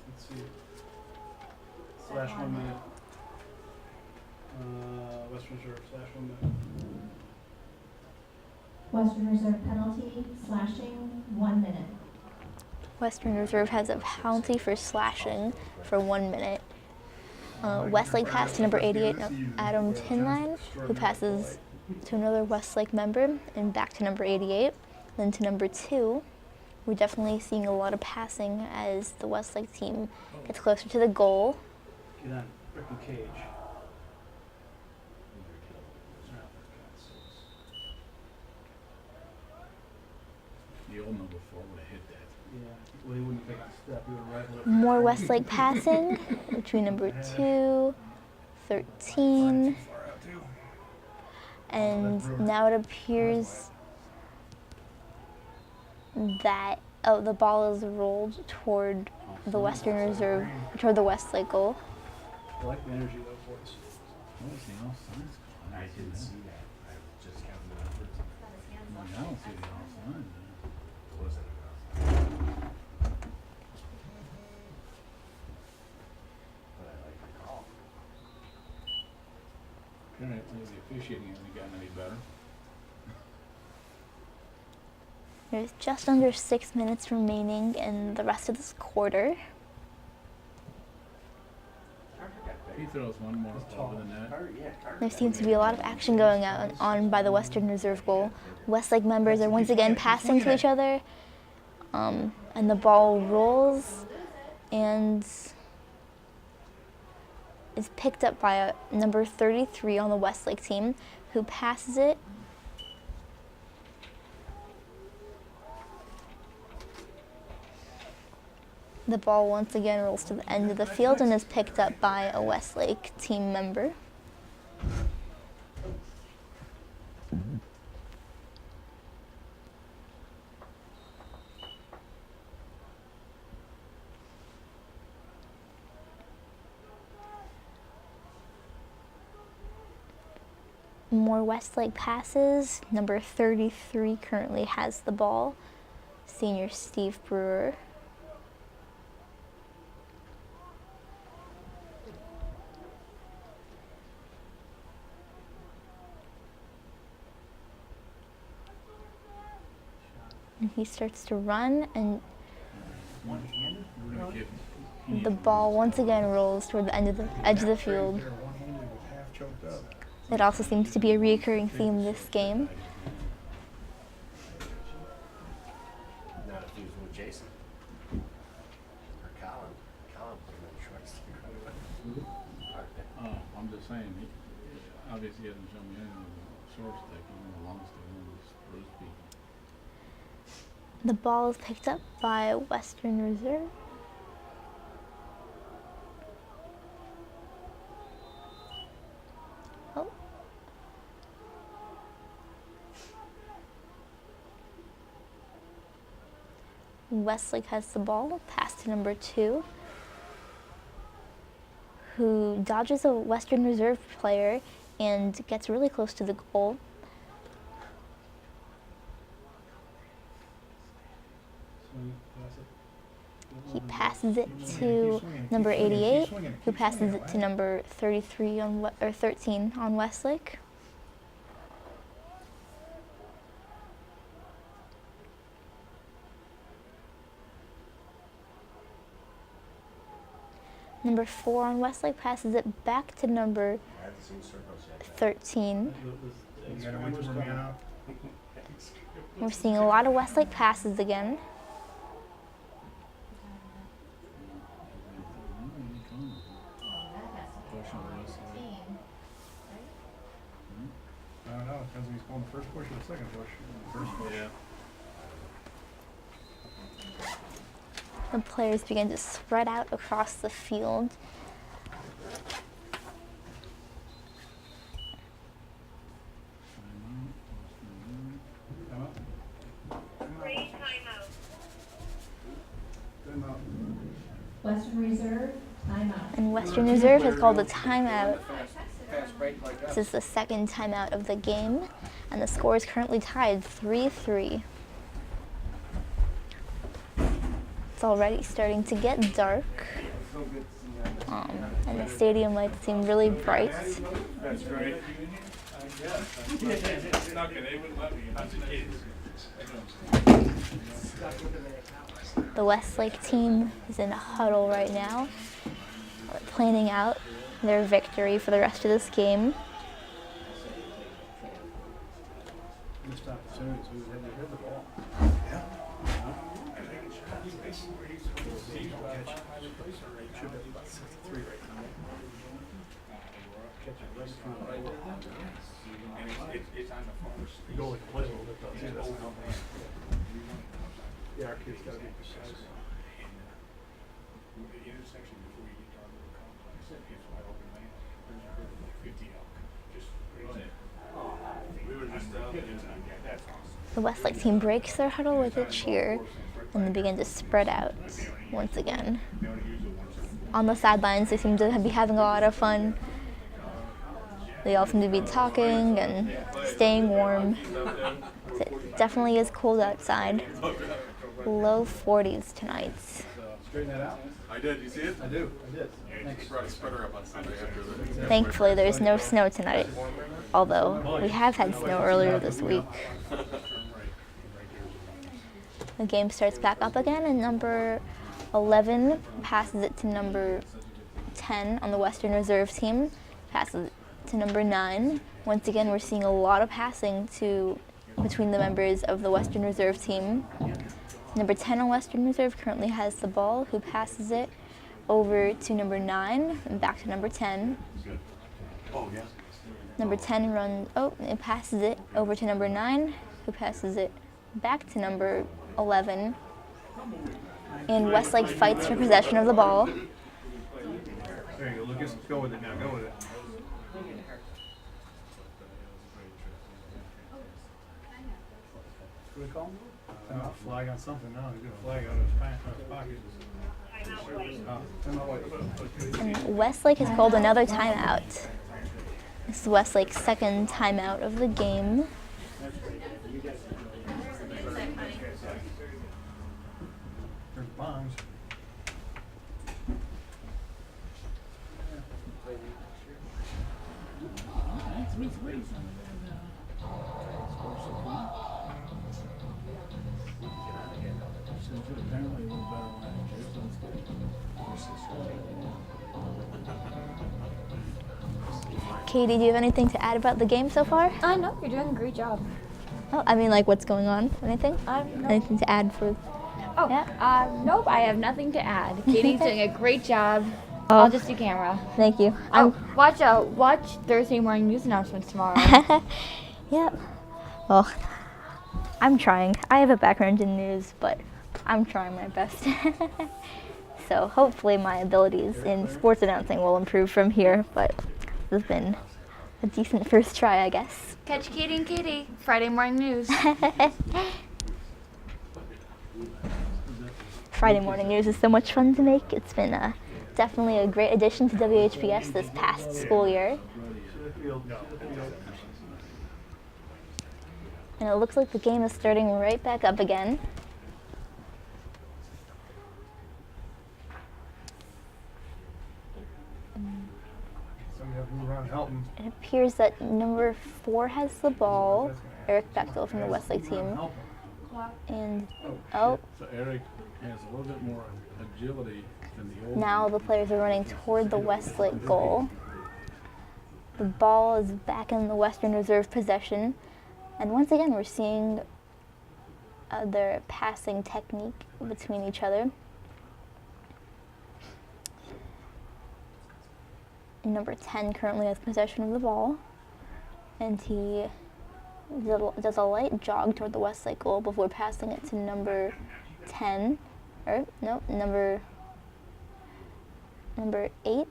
Speaker 2: Let's see. Slash 1 minute. Western Reserve, slash 1 minute.
Speaker 5: Western Reserve penalty, slashing, 1 minute.
Speaker 1: Western Reserve has a penalty for slashing for 1 minute. Westlake pass to number 88, Adam Tinline, who passes to another Westlake member and back to number 88. Then to number 2. We're definitely seeing a lot of passing as the Westlake team gets closer to the goal.
Speaker 2: Get on frickin' cage.
Speaker 7: The old number 4 would have hit that.
Speaker 2: Yeah, well, he wouldn't take the step. He would have rifled it.
Speaker 1: More Westlake passing between number 2, 13,
Speaker 2: Far out, too.
Speaker 1: and now it appears that the ball is rolled toward the Western Reserve, toward the Westlake goal.
Speaker 2: I like the energy, though, boys.
Speaker 7: What was the offsides call?
Speaker 8: I didn't see that. I was just counting the numbers.
Speaker 7: I don't see the offsides.
Speaker 8: It wasn't enough. But I like the call.
Speaker 7: Apparently the officiating hasn't gotten any better.
Speaker 1: There's just under 6 minutes remaining in the rest of this quarter.
Speaker 7: He throws one more over the net.
Speaker 1: There seems to be a lot of action going on by the Western Reserve goal. Westlake members are once again passing to each other, and the ball rolls and is picked up by number 33 on the Westlake team, who passes it. The ball once again rolls to the end of the field and is picked up by a Westlake team member. More Westlake passes. Number 33 currently has the ball. Senior Steve Brewer. And he starts to run, and
Speaker 2: One-handed?
Speaker 7: We're gonna give
Speaker 1: the ball once again rolls toward the edge of the field.
Speaker 2: There, one-handed with half choked up.
Speaker 1: It also seems to be a recurring theme this game.
Speaker 8: Not if he was with Jason. Or Colin. Colin put him in shorts.
Speaker 7: I'm just saying, he obviously hasn't shown me anything with a short stick, even a long stick, and just throws people.
Speaker 1: The ball is picked up by Western Reserve. Oh. Westlake has the ball, pass to number 2, who dodges a Western Reserve player and gets really close to the goal. He passes it to number 88, who passes it to number 33 on or 13 on Westlake. Number 4 on Westlake passes it back to number
Speaker 8: I haven't seen circles yet.
Speaker 1: 13.
Speaker 2: You gotta wait for man out.
Speaker 1: We're seeing a lot of Westlake passes again.
Speaker 2: I don't know, depends if he's pulling the first push or the second push. First push. Yeah.
Speaker 1: The players begin to spread out across the field.
Speaker 5: Western Reserve, timeout.
Speaker 1: And Western Reserve has called a timeout.
Speaker 8: Fast break like
Speaker 1: This is the second timeout of the game, and the score is currently tied 3-3. It's already starting to get dark, and the stadium lights seem really bright.
Speaker 2: That's great.
Speaker 1: The Westlake team is in a huddle right now, planning out their victory for the rest of this game.
Speaker 2: Missed opportunity, so he had to hit the ball. Should have about 63 right now. Catch it right through the right. You go like play a little bit though, too, that's not helping. Yeah, our kids gotta be precise.
Speaker 1: The Westlake team breaks their huddle with a cheer, and they begin to spread out once again. On the sidelines, they seem to be having a lot of fun. They all seem to be talking and staying warm. It definitely is cold outside. Low 40s tonight.
Speaker 2: Straighten that out?
Speaker 9: I did. You see it?
Speaker 2: I do, I did.
Speaker 9: Thanks. Brought a spreader up on Sunday after the.
Speaker 1: Thankfully, there's no snow tonight, although we have had snow earlier this week. The game starts back up again, and number 11 passes it to number 10 on the Western Reserve team, passes it to number 9. Once again, we're seeing a lot of passing between the members of the Western Reserve team. Number 10 on Western Reserve currently has the ball, who passes it over to number 9 and back to number 10.
Speaker 9: Oh yeah.
Speaker 1: Number 10 it passes it over to number 9, who passes it back to number 11. And Westlake fights for possession of the ball.
Speaker 2: There you go, Lucas, go with it now, go with it. What do we call him? Flag on something, no, he's got a flag out of his pants, out of his pocket.
Speaker 1: And Westlake has called another timeout. This is Westlake's second timeout of the game.
Speaker 2: There's bombs.
Speaker 1: Katie, do you have anything to add about the game so far?
Speaker 3: No, you're doing a great job.
Speaker 1: Oh, I mean, like what's going on? Anything?
Speaker 3: No.
Speaker 1: Anything to add for?
Speaker 3: Oh,
Speaker 1: Yeah.
Speaker 3: nope, I have nothing to add. Katie's doing a great job.
Speaker 1: Oh.
Speaker 3: I'll just do camera.
Speaker 1: Thank you.
Speaker 3: Watch Thursday morning news announcements tomorrow.
Speaker 1: Yep. Well, I'm trying. I have a background in news, but I'm trying my best. So hopefully my abilities in sports announcing will improve from here, but this has been a decent first try, I guess.
Speaker 3: Catch Katie and Katie, Friday morning news.
Speaker 1: Friday morning news is so much fun to make. It's been definitely a great addition to WHBS this past school year. And it looks like the game is starting right back up again.
Speaker 2: help him.
Speaker 1: It appears that number 4 has the ball, Eric Bechtel from the Westlake team.
Speaker 2: Help him.
Speaker 1: And,
Speaker 2: Oh,
Speaker 1: oh,
Speaker 7: So Eric has a little bit more agility than the old
Speaker 1: now
Speaker 7: one.
Speaker 1: the players are running toward the Westlake goal. The ball is back in the Western Reserve possession. And once again, we're seeing their passing technique between each other. Number 10 currently has possession of the ball, and he does a light jog toward the Westlake goal before passing it to number 10, or no, number 8.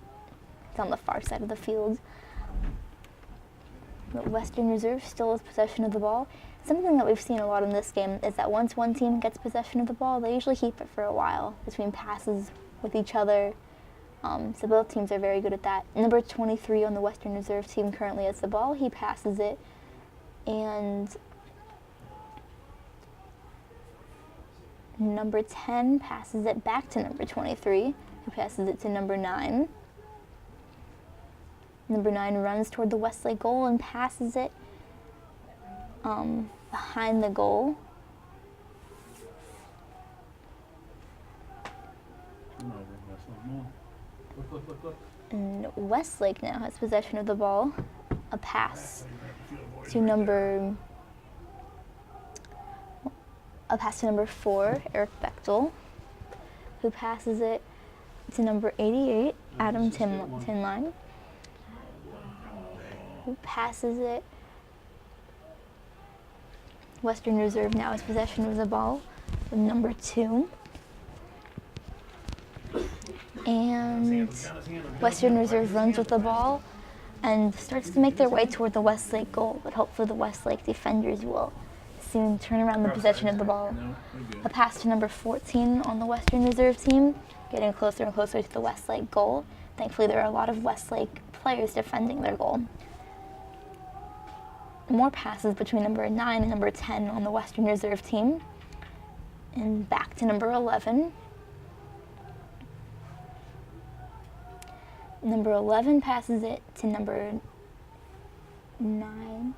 Speaker 1: It's on the far side of the field. The Western Reserve still has possession of the ball. Something that we've seen a lot in this game is that once one team gets possession of the ball, they usually keep it for a while between passes with each other. So both teams are very good at that. Number 23 on the Western Reserve team currently has the ball. He passes it, and number 10 passes it back to number 23, who passes it to number 9. Number 9 runs toward the Westlake goal and passes it behind the goal.
Speaker 7: Come over, Westlake, come on. Look.
Speaker 1: And Westlake now has possession of the ball. A pass to number 4, Eric Bechtel, who passes it to number 88, Adam Tinline, who passes it. Western Reserve now has possession of the ball with number 2. And Western Reserve runs with the ball and starts to make their way toward the Westlake goal, but hopefully the Westlake defenders will soon turn around the possession of the ball.
Speaker 7: No, we're good.
Speaker 1: A pass to number 14 on the Western Reserve team, getting closer and closer to the Westlake goal. Thankfully, there are a lot of Westlake players defending their goal. More passes between number 9 and number 10 on the Western Reserve team. And back to number 11. Number 11 passes it to number 9.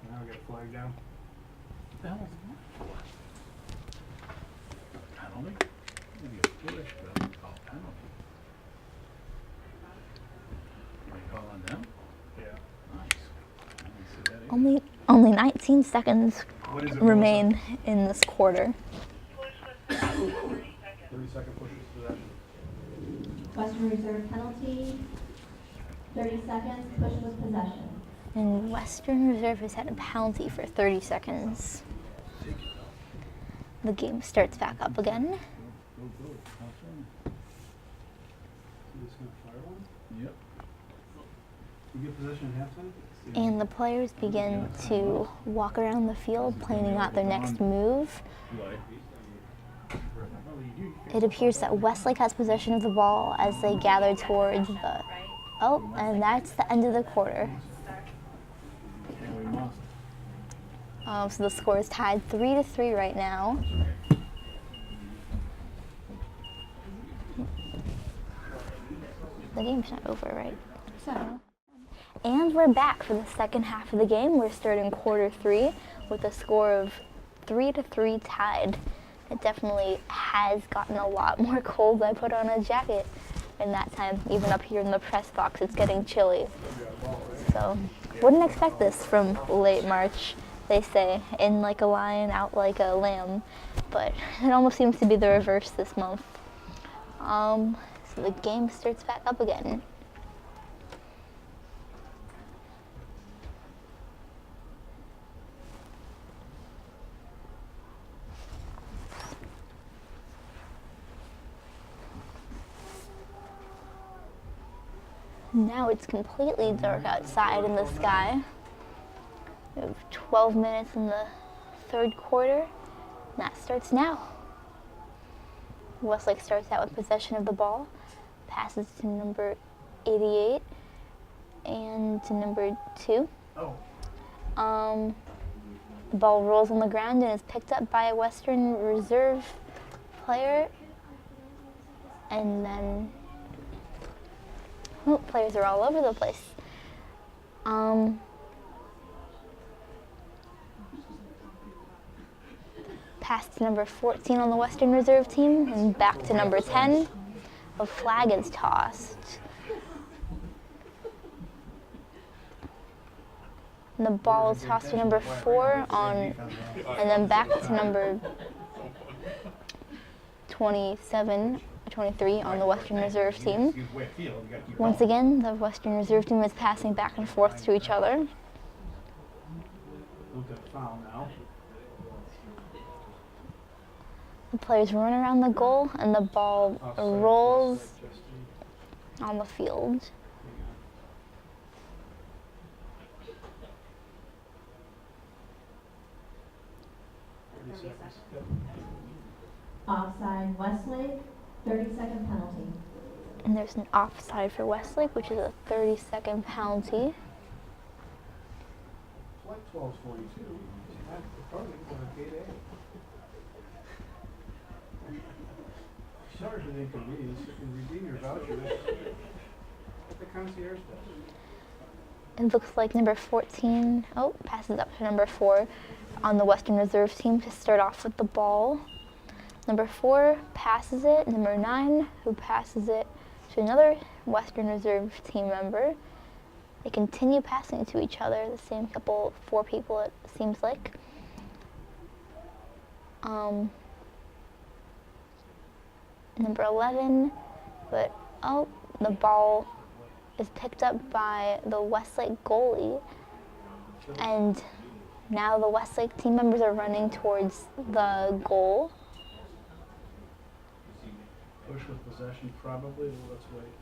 Speaker 2: Now I got a flag down.
Speaker 7: What the hell is that? Penalty? Maybe a foolish, but I'll call penalty. You call on them?
Speaker 2: Yeah.
Speaker 7: Nice. I didn't see that either.
Speaker 1: Only 19 seconds
Speaker 2: What is it?
Speaker 1: remain in this quarter.
Speaker 2: 30-second pushes possession.
Speaker 5: Western Reserve penalty, 30 seconds, push with possession.
Speaker 1: And Western Reserve has had a penalty for 30 seconds. The game starts back up again.
Speaker 7: Go. Awesome.
Speaker 2: You just gonna fire one?
Speaker 7: Yep.
Speaker 2: You get possession at halftime?
Speaker 1: And the players begin to walk around the field, planning out their next move.
Speaker 7: Like.
Speaker 1: It appears that Westlake has possession of the ball as they gather towards the... Oh, and that's the end of the quarter.
Speaker 7: And we must.
Speaker 1: So the score is tied 3-3 right now. The game's not over, right? So, and we're back for the second half of the game. We're starting quarter 3 with a score of 3-3 tied. It definitely has gotten a lot more cold. I put on a jacket in that time. Even up here in the press box, it's getting chilly. So, wouldn't expect this from late March. They say, in like a lion, out like a lamb. But it almost seems to be the reverse this month. So the game starts back up again. Now it's completely dark outside in the sky. We have 12 minutes in the third quarter, and that starts now. Westlake starts out with possession of the ball, passes to number 88 and to number 2.
Speaker 2: Oh.
Speaker 1: The ball rolls on the ground and is picked up by a Western Reserve player, and then Oh, players are all over the place. Pass to number 14 on the Western Reserve team, and back to number 10. A flag is tossed. And the ball is tossed to number 4 on, and then back to number 27, 23 on the Western Reserve team. Once again, the Western Reserve team is passing back and forth to each other.
Speaker 2: Foul now.
Speaker 1: The players run around the goal, and the ball rolls on the field.
Speaker 5: Offside Westlake, 30-second penalty.
Speaker 1: And there's an offside for Westlake, which is a 30-second penalty.
Speaker 2: Flight 1242. At departing for gate A. Sorry for the inconvenience. You can redeem your voucher at the concierge desk.
Speaker 1: It looks like number 14, passes up to number 4 on the Western Reserve team to start off with the ball. Number 4 passes it. Number 9, who passes it to another Western Reserve team member. They continue passing to each other, the same couple, 4 people it seems like. Number 11, but the ball is picked up by the Westlake goalie, and now the Westlake team members are running towards the goal.
Speaker 2: Push with possession, probably. Let's wait.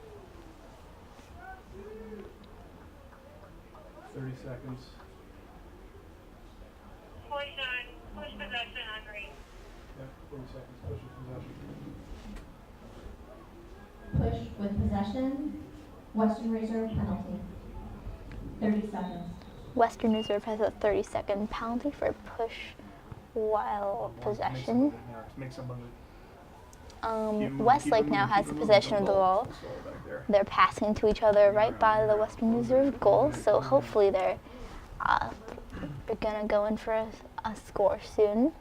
Speaker 2: 30 seconds.
Speaker 10: Push possession on green.
Speaker 2: Yep, 40 seconds. Push with possession.
Speaker 5: Push with possession, Western Reserve penalty. 30 seconds.
Speaker 1: Western Reserve has a 30-second penalty for push while possession.
Speaker 2: Make somebody.
Speaker 1: Westlake now has the possession of the ball. They're passing to each other right by the Western Reserve goal, so hopefully they're gonna go in for a score soon.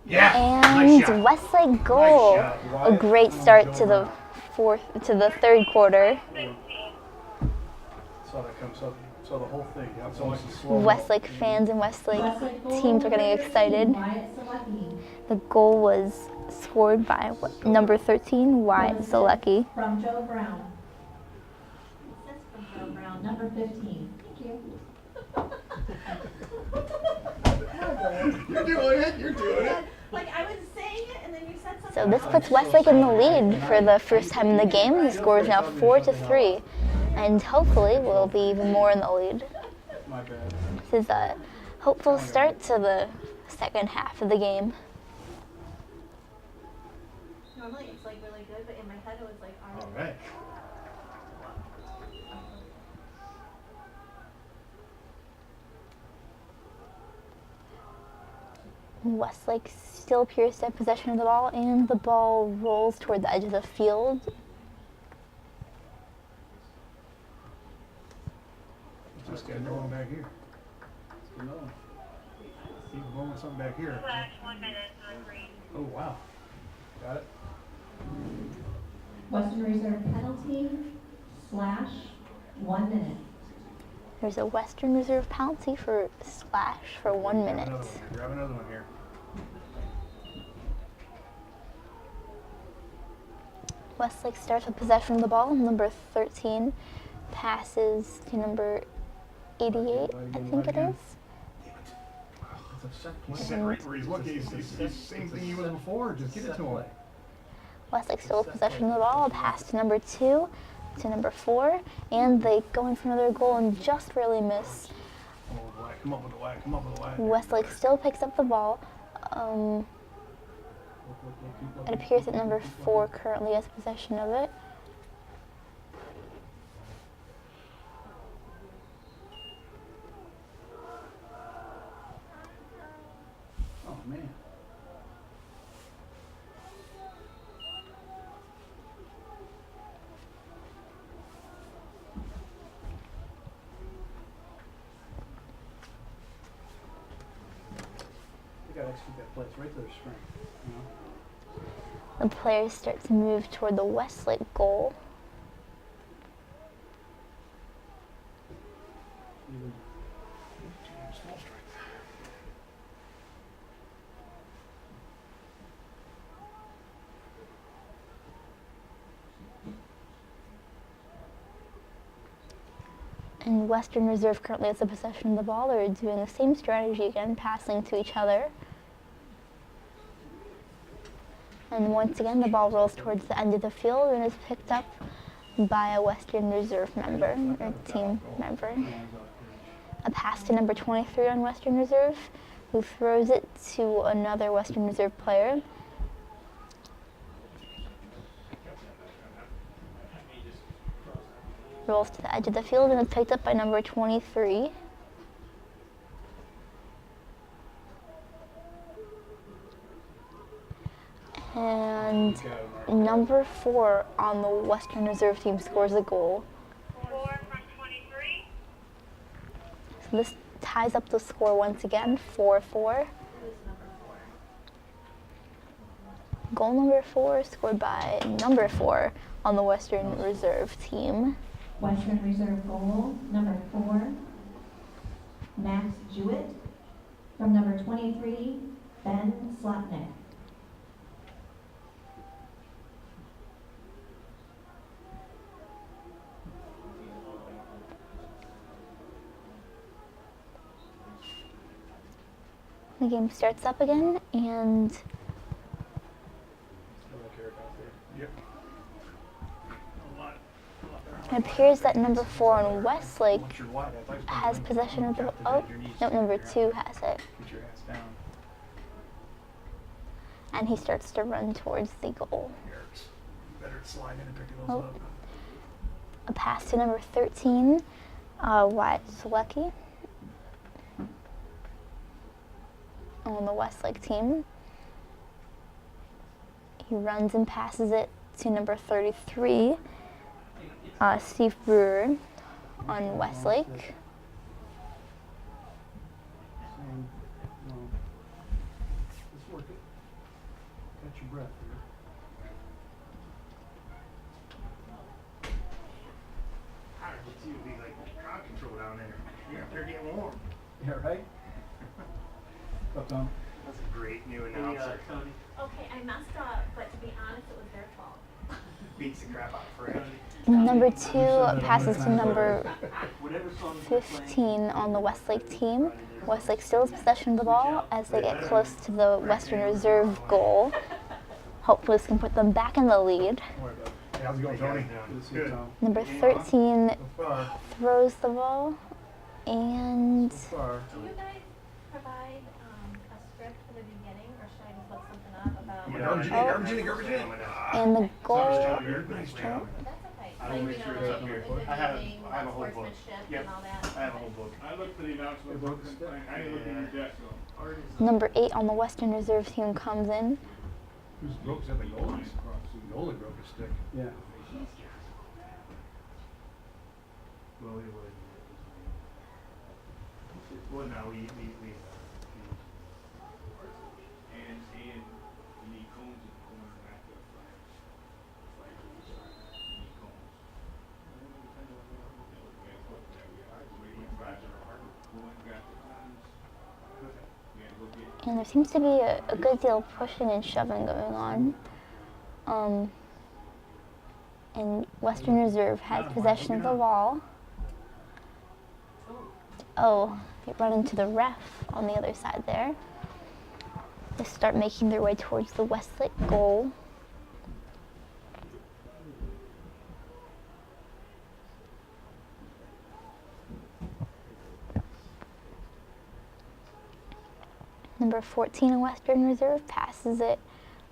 Speaker 2: Yeah.
Speaker 1: And Westlake goal. A great start to the third quarter.
Speaker 2: Saw that come. Saw the whole thing. It's almost a slow.
Speaker 1: Westlake fans and Westlake teams are getting excited.
Speaker 5: Wyatt Selecki.
Speaker 1: The goal was scored by number 13, Wyatt Selecki.
Speaker 5: From Joe Brown. It says from Joe Brown, number 15. Thank you.
Speaker 9: You're doing it. You're doing it.
Speaker 6: Like I was saying it and then you said something.
Speaker 1: So this puts Westlake in the lead for the first time in the game. The score is now 4-3, and hopefully we'll be even more in the lead.
Speaker 2: My bad.
Speaker 1: This is a hopeful start to the second half of the game.
Speaker 6: Normally it's like really good, but in my head it was like
Speaker 2: All right.
Speaker 1: Westlake still appears to have possession of the ball, and the ball rolls toward the edge of the field.
Speaker 2: Just got going back here. Keep going with something back here.
Speaker 10: 1 minute on green.
Speaker 2: Oh wow. Got it.
Speaker 5: Western Reserve penalty / 1 minute.
Speaker 1: There's a Western Reserve penalty for slash for 1 minute.
Speaker 2: Grab another one here.
Speaker 1: Westlake starts with possession of the ball. Number 13 passes to number 88, I think it is.
Speaker 2: That's a set play.
Speaker 9: He's right where he's looking. He's the same thing he was before. Just give it to him.
Speaker 1: Westlake still with possession of the ball. Pass to number 2 to number 4, and they go in for another goal and just barely miss.
Speaker 2: Come up with the whack. Come up with the whack.
Speaker 1: Westlake still picks up the ball. It appears that number 4 currently has possession of it.
Speaker 2: Oh man. execute that play. It's right to their strength. You know?
Speaker 1: The players start to move toward the Westlake goal.
Speaker 2: Even
Speaker 8: Small strength.
Speaker 1: And Western Reserve currently has the possession of the ball. They're doing the same strategy again, passing to each other. And once again, the ball rolls towards the end of the field and is picked up by a Western Reserve member, or team member. A pass to number 23 on Western Reserve, who throws it to another Western Reserve player. Rolls to the edge of the field and is picked up by number 23. And number 4 on the Western Reserve team scores a goal.
Speaker 10: 4 from 23.
Speaker 1: So this ties up the score once again, 4-4. Goal number 4 scored by number 4 on the Western Reserve team.
Speaker 5: Western Reserve goal, number 4, Max Jewett. From number 23, Ben Slotnick.
Speaker 1: The game starts up again, and
Speaker 2: Yep.
Speaker 1: it appears that number 4 on Westlake
Speaker 2: Once you're wide, I'd like to
Speaker 1: has
Speaker 2: think
Speaker 1: possession of the.
Speaker 2: drop to
Speaker 1: Oh,
Speaker 2: bend your knees,
Speaker 1: no, number
Speaker 2: get
Speaker 1: 2
Speaker 2: your
Speaker 1: has it.
Speaker 2: Get your ass down.
Speaker 1: And he starts to run towards the goal.
Speaker 2: Yards. Better slide in and pick those
Speaker 1: Oh.
Speaker 2: up.
Speaker 1: A pass to number 13, Westlake, on the Westlake team. He runs and passes it to number 33, Steve Brewer on Westlake.
Speaker 2: Same. No. Let's work it. Catch your breath here.
Speaker 8: Hard to see, it'd be like crowd control down there. You're up there getting warm.
Speaker 2: Yeah, right? What's up, Tom?
Speaker 8: That's a great new announcer.
Speaker 4: Tony.
Speaker 6: Okay, I messed up, but to be honest, it was their fault.
Speaker 8: Beats the crap out of Fred.
Speaker 1: Number 2 passes to number
Speaker 4: Whatever song you're playing,
Speaker 1: 15 on the Westlake team. Westlake still has possession of the ball as they get close to the Western Reserve goal. Hopefully this can put them back in the lead.
Speaker 2: Don't worry about it. Hey, how's it going, Tony? Good to see you,
Speaker 8: Good.
Speaker 2: Tom.
Speaker 1: Number 13
Speaker 2: So far,
Speaker 1: throws the ball, and
Speaker 2: so far.
Speaker 6: Do you guys provide a script for the beginning, or should I just look something up about?
Speaker 1: and the goal.
Speaker 2: Nice job.
Speaker 6: That's okay.
Speaker 8: I
Speaker 6: Like,
Speaker 8: will make
Speaker 6: you
Speaker 8: sure
Speaker 6: know,
Speaker 8: it's
Speaker 6: like
Speaker 8: up here.
Speaker 6: the
Speaker 8: I have-
Speaker 6: beginning,
Speaker 8: I have a whole book.
Speaker 6: sportsmanship
Speaker 8: Yep.
Speaker 6: and all that.
Speaker 8: I have a whole book.
Speaker 7: I looked for the announcement.
Speaker 2: They broke the stick.
Speaker 7: I ain't looking at that, so.
Speaker 1: Number 8 on the Western Reserve team comes in.
Speaker 7: Who's broke, is that the goalie? Goalie broke his stick.
Speaker 2: Yeah.
Speaker 8: Well, it was. Well, no, we.
Speaker 7: And you need cones in the corner back there. Like, you need cones.
Speaker 1: And there seems to be a good deal of pushing and shoving going on. And Western Reserve has possession of the ball. Oh, they run into the ref on the other side there. They start making their way towards the Westlake goal. Number 14 in Western Reserve passes it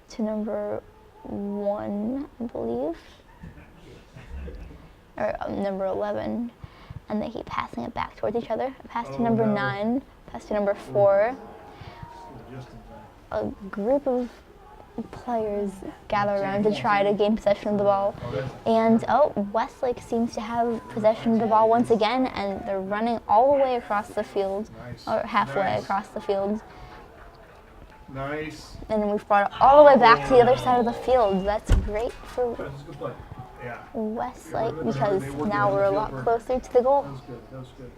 Speaker 1: to number 1, I believe, or number 11, and they keep passing it back towards each other. A pass to number 9, pass to number 4.
Speaker 2: Just in time.
Speaker 1: A group of players gather around to try to gain possession of the ball. And Westlake seems to have possession of the ball once again, and they're running all the way across the field,
Speaker 2: Nice.
Speaker 1: or halfway
Speaker 2: Nice.
Speaker 1: across the field.
Speaker 9: Nice.
Speaker 1: And we've brought it all the way back to the other side of the field. That's great for
Speaker 9: That's a good play. Yeah.
Speaker 1: Westlake
Speaker 9: They
Speaker 1: because
Speaker 9: worked
Speaker 1: now
Speaker 9: it
Speaker 1: we're a
Speaker 9: in the
Speaker 1: lot
Speaker 9: field.
Speaker 1: closer to the goal.
Speaker 9: That was good. That was good.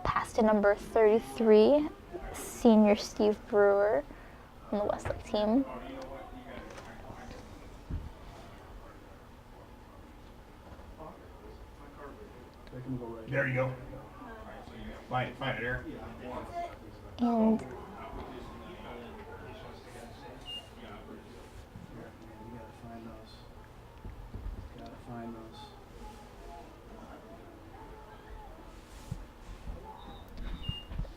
Speaker 1: Pass to number 33, senior Steve Brewer on the Westlake team.
Speaker 9: There you go. Find it, Eric.
Speaker 1: And
Speaker 2: You gotta find those. Gotta find those.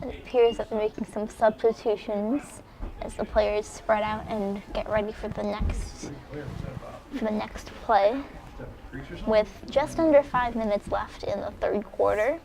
Speaker 1: it appears that they're making some substitutions as the players spread out and get ready for the next play. With just under 5 minutes left in the third quarter.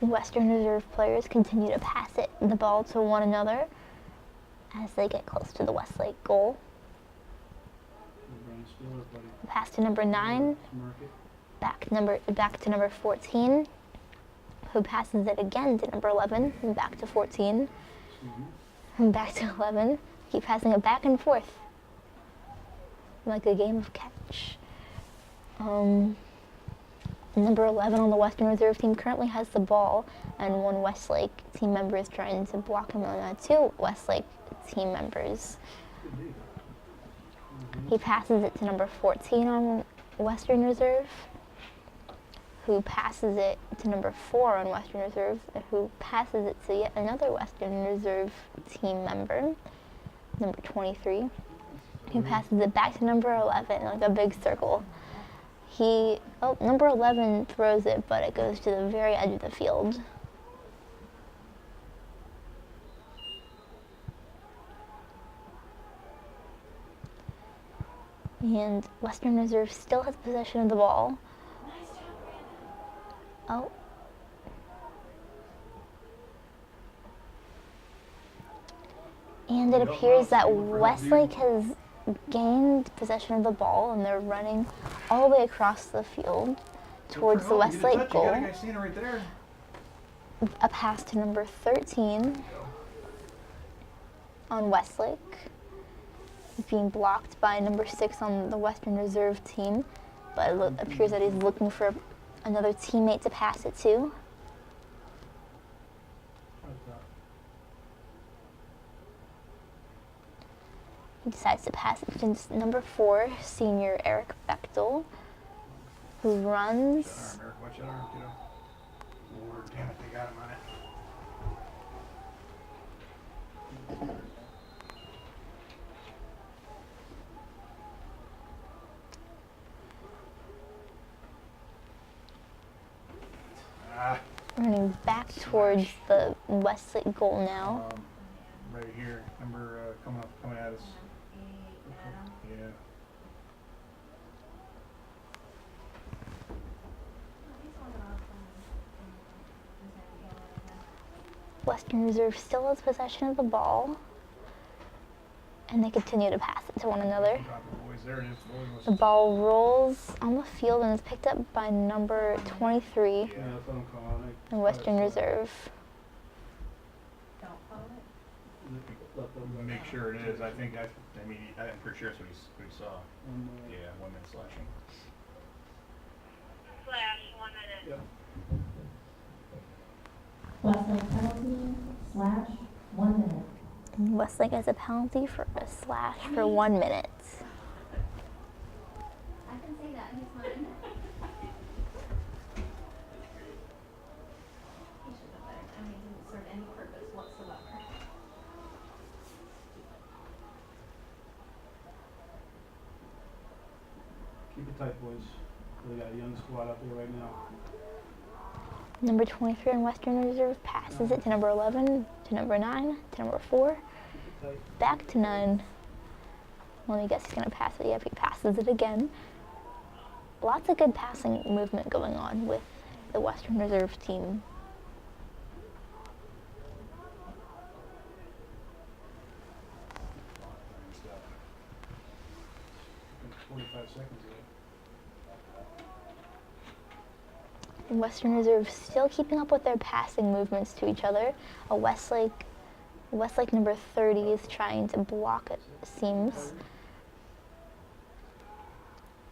Speaker 1: Western Reserve players continue to pass the ball to one another as they get close to the Westlake goal. Pass to number 9, back to number 14, who passes it again to number 11, and back to 14, and back to 11. Keep passing it back and forth like a game of catch. Number 11 on the Western Reserve team currently has the ball, and one Westlake team member is trying to block him on two Westlake team members. He passes it to number 14 on Western Reserve, who passes it to number 4 on Western Reserve, who passes it to yet another Western Reserve team member, number 23, who passes it back to number 11, like a big circle. Number 11 throws it, but it goes to the very edge of the field. And Western Reserve still has possession of the ball. And it appears that Westlake has gained possession of the ball, and they're running all the way across the field towards the Westlake goal. A pass to number 13 on Westlake, being blocked by number 6 on the Western Reserve team, but it appears that he's looking for another teammate to pass it to. He decides to pass it to number 4, senior Eric Bechtel, who runs.
Speaker 9: Eric, watch that arm, kiddo. Lord, damn it, they got him on it.
Speaker 1: Running back towards the Westlake goal now.
Speaker 9: Right here, number coming at us. Yeah.
Speaker 1: Western Reserve still has possession of the ball, and they continue to pass it to one another. The ball rolls on the field and is picked up by number 23 in Western Reserve.
Speaker 9: Make sure it is. I'm pretty sure that's what we saw. Yeah, 1 minute slashing.
Speaker 10: Slash 1 minute.
Speaker 5: Westlake penalty, slash, 1 minute.
Speaker 1: Westlake has a penalty for a slash for 1 minute.
Speaker 6: I can say that, he's mine. He should have better, it didn't serve any purpose whatsoever.
Speaker 2: Keep it tight, boys. They got a young squad out there right now.
Speaker 1: Number 23 in Western Reserve passes it to number 11, to number 9, to number 4, back to 9. Let me guess, he's going to pass it. Yep, he passes it again. Lots of good passing movement going on with the Western Reserve team.
Speaker 2: 45 seconds ago.
Speaker 1: Western Reserve still keeping up with their passing movements to each other. A Westlake number 30 is trying to block it, seems.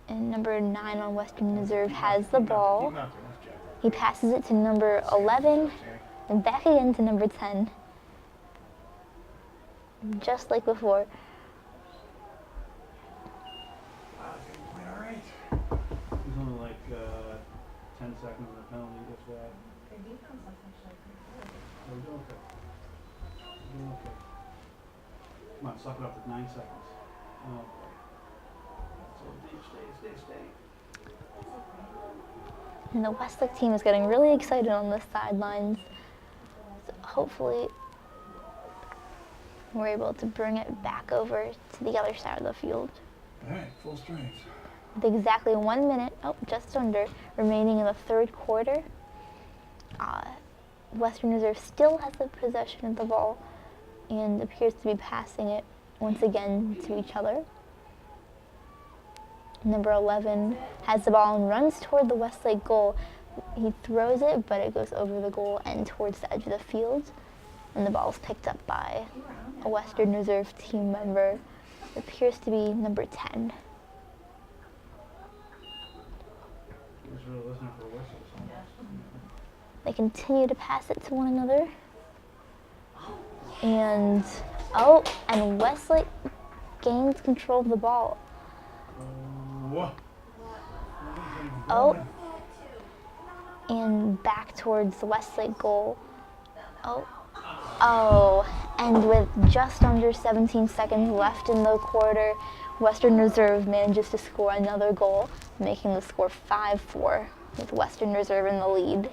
Speaker 1: And number 9 on Western Reserve has the ball. He passes it to number 11 and back again to number 10. Just like before.
Speaker 2: There's only like 10 seconds of the penalty, if that.
Speaker 6: Their defense looks actually pretty good.
Speaker 2: We're doing okay. We're doing okay. Come on, suck it up for 9 seconds. Oh, boy. So stay.
Speaker 1: And the Westlake team is getting really excited on the sidelines. So hopefully we're able to bring it back over to the other side of the field.
Speaker 2: All right, full strength.
Speaker 1: With exactly 1 minute, just under, remaining in the third quarter. Western Reserve still has the possession of the ball and appears to be passing it once again to each other. Number 11 has the ball and runs toward the Westlake goal. He throws it, but it goes over the goal and towards the edge of the field. And the ball is picked up by a Western Reserve team member. It appears to be number 10.
Speaker 2: Just really listening for whistles.
Speaker 1: They continue to pass it to one another. And Westlake gains control of the ball.
Speaker 2: What?
Speaker 1: And back towards the Westlake goal. And with just under 17 seconds left in the quarter, Western Reserve manages to score another goal, making the score 5-4, with Western Reserve in the lead.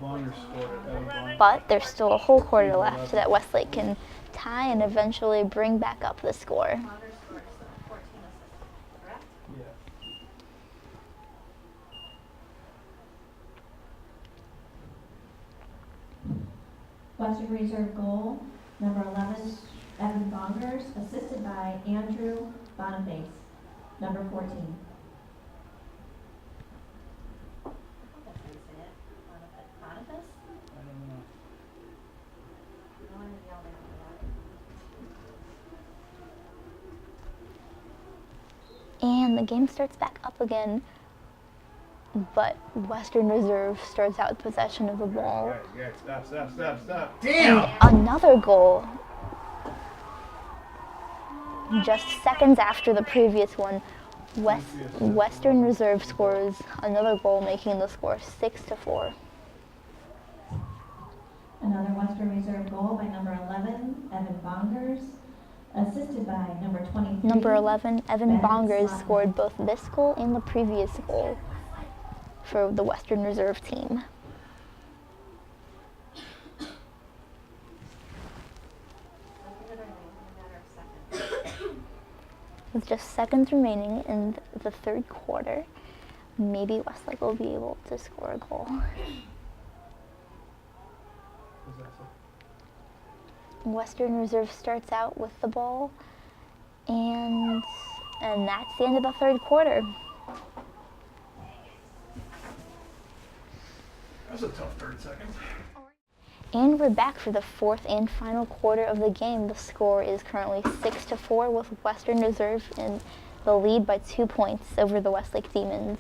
Speaker 2: Bonner scored it.
Speaker 1: But there's still a whole quarter left so that Westlake can tie and eventually bring back up the score.
Speaker 6: Bonner scores 14 assists, correct?
Speaker 2: Yeah.
Speaker 5: Western Reserve goal, number 11, Evan Bongers, assisted by Andrew Boniface, number 14.
Speaker 6: That's how you say it. Boniface?
Speaker 2: I don't know.
Speaker 6: No one yelled at me that.
Speaker 1: And the game starts back up again. But Western Reserve starts out with possession of the ball.
Speaker 2: Guys, stop.
Speaker 1: And another goal. Just seconds after the previous one, Western Reserve scores another goal, making the score 6-4.
Speaker 5: Another Western Reserve goal by number 11, Evan Bongers, assisted by number 23.
Speaker 1: Number 11, Evan
Speaker 5: Ben
Speaker 1: Bongers
Speaker 5: Slotnick.
Speaker 1: scored both this goal and the previous goal for the Western Reserve team.
Speaker 6: Literally in a matter of seconds.
Speaker 1: With just seconds remaining in the third quarter, maybe Westlake will be able to score a goal. Western Reserve starts out with the ball, and that's the end of the third quarter.
Speaker 2: That was a tough 30 seconds.
Speaker 1: And we're back for the fourth and final quarter of the game. The score is currently 6-4 with Western Reserve in the lead by 2 points over the Westlake Demons.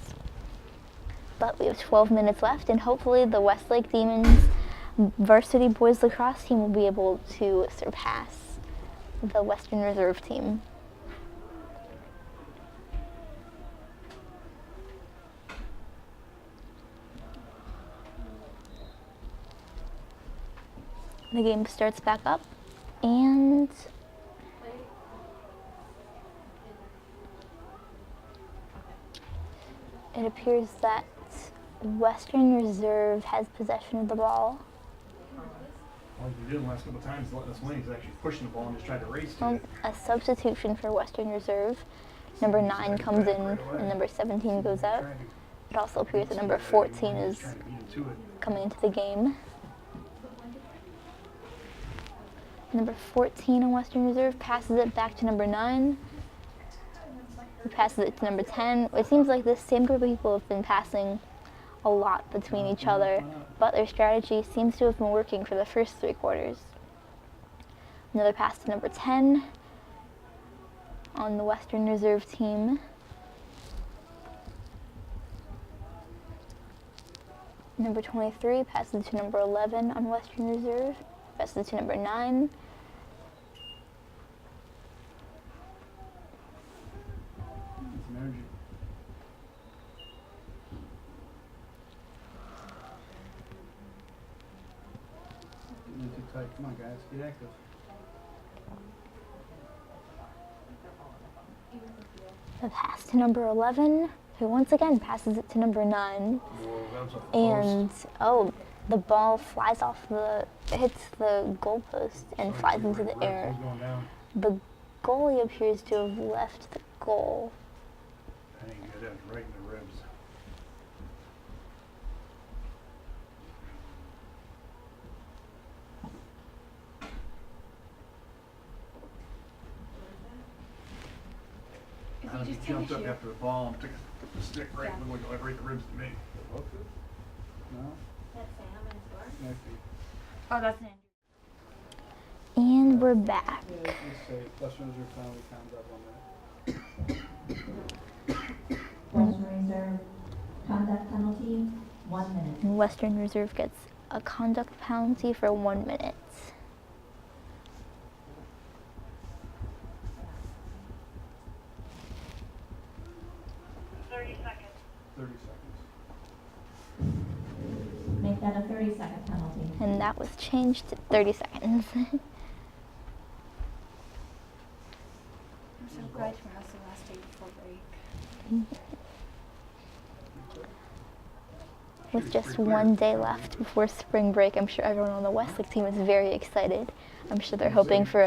Speaker 1: But we have 12 minutes left, and hopefully the Westlake Demons varsity boys lacrosse team will be able to surpass the Western Reserve team. The game starts back up, and it appears that Western Reserve has possession of the ball.
Speaker 9: All he's been doing the last couple of times, letting us win, he's actually pushing the ball and just trying to race to
Speaker 1: Well,
Speaker 9: it.
Speaker 1: a substitution for Western Reserve. Number 9 comes in and number 17 goes out. It also appears that number 14 is
Speaker 9: Trying to beat him to it.
Speaker 1: coming into the game. Number 14 on Western Reserve passes it back to number 9. He passes it to number 10. It seems like this same group of people have been passing a lot between each other, but their strategy seems to have been working for the first 3 quarters. Another pass to number 10 on the Western Reserve team. Number 23 passes to number 11 on Western Reserve. Passes to number 9.
Speaker 2: Some energy. Getting in too tight. Come on, guys. Get active.
Speaker 1: The pass to number 11, who once again passes it to number 9.
Speaker 9: Whoa, that was off the post.
Speaker 1: And, oh, the ball flies off hits the goalpost and flies into the air.
Speaker 9: He's going down.
Speaker 1: The goalie appears to have left the goal.
Speaker 9: I think that was right in the ribs. He jumped up after the ball and took the stick right in the window, right in the ribs to me.
Speaker 2: No?
Speaker 6: That's Sam and his door.
Speaker 2: Maybe.
Speaker 3: Oh, that's an
Speaker 1: And we're back.
Speaker 2: Yeah, let's say Western Reserve finally comes up on that.
Speaker 5: Western Reserve conduct penalty, 1 minute.
Speaker 1: And Western Reserve gets a conduct penalty for 1 minute.
Speaker 10: Thirty seconds.
Speaker 2: 30 seconds.
Speaker 5: Make that a 30-second penalty.
Speaker 1: And that was changed to 30 seconds.
Speaker 3: I'm so glad for us the last day before break.
Speaker 1: With just 1 day left before spring break, I'm sure everyone on the Westlake team is very excited. I'm sure they're hoping for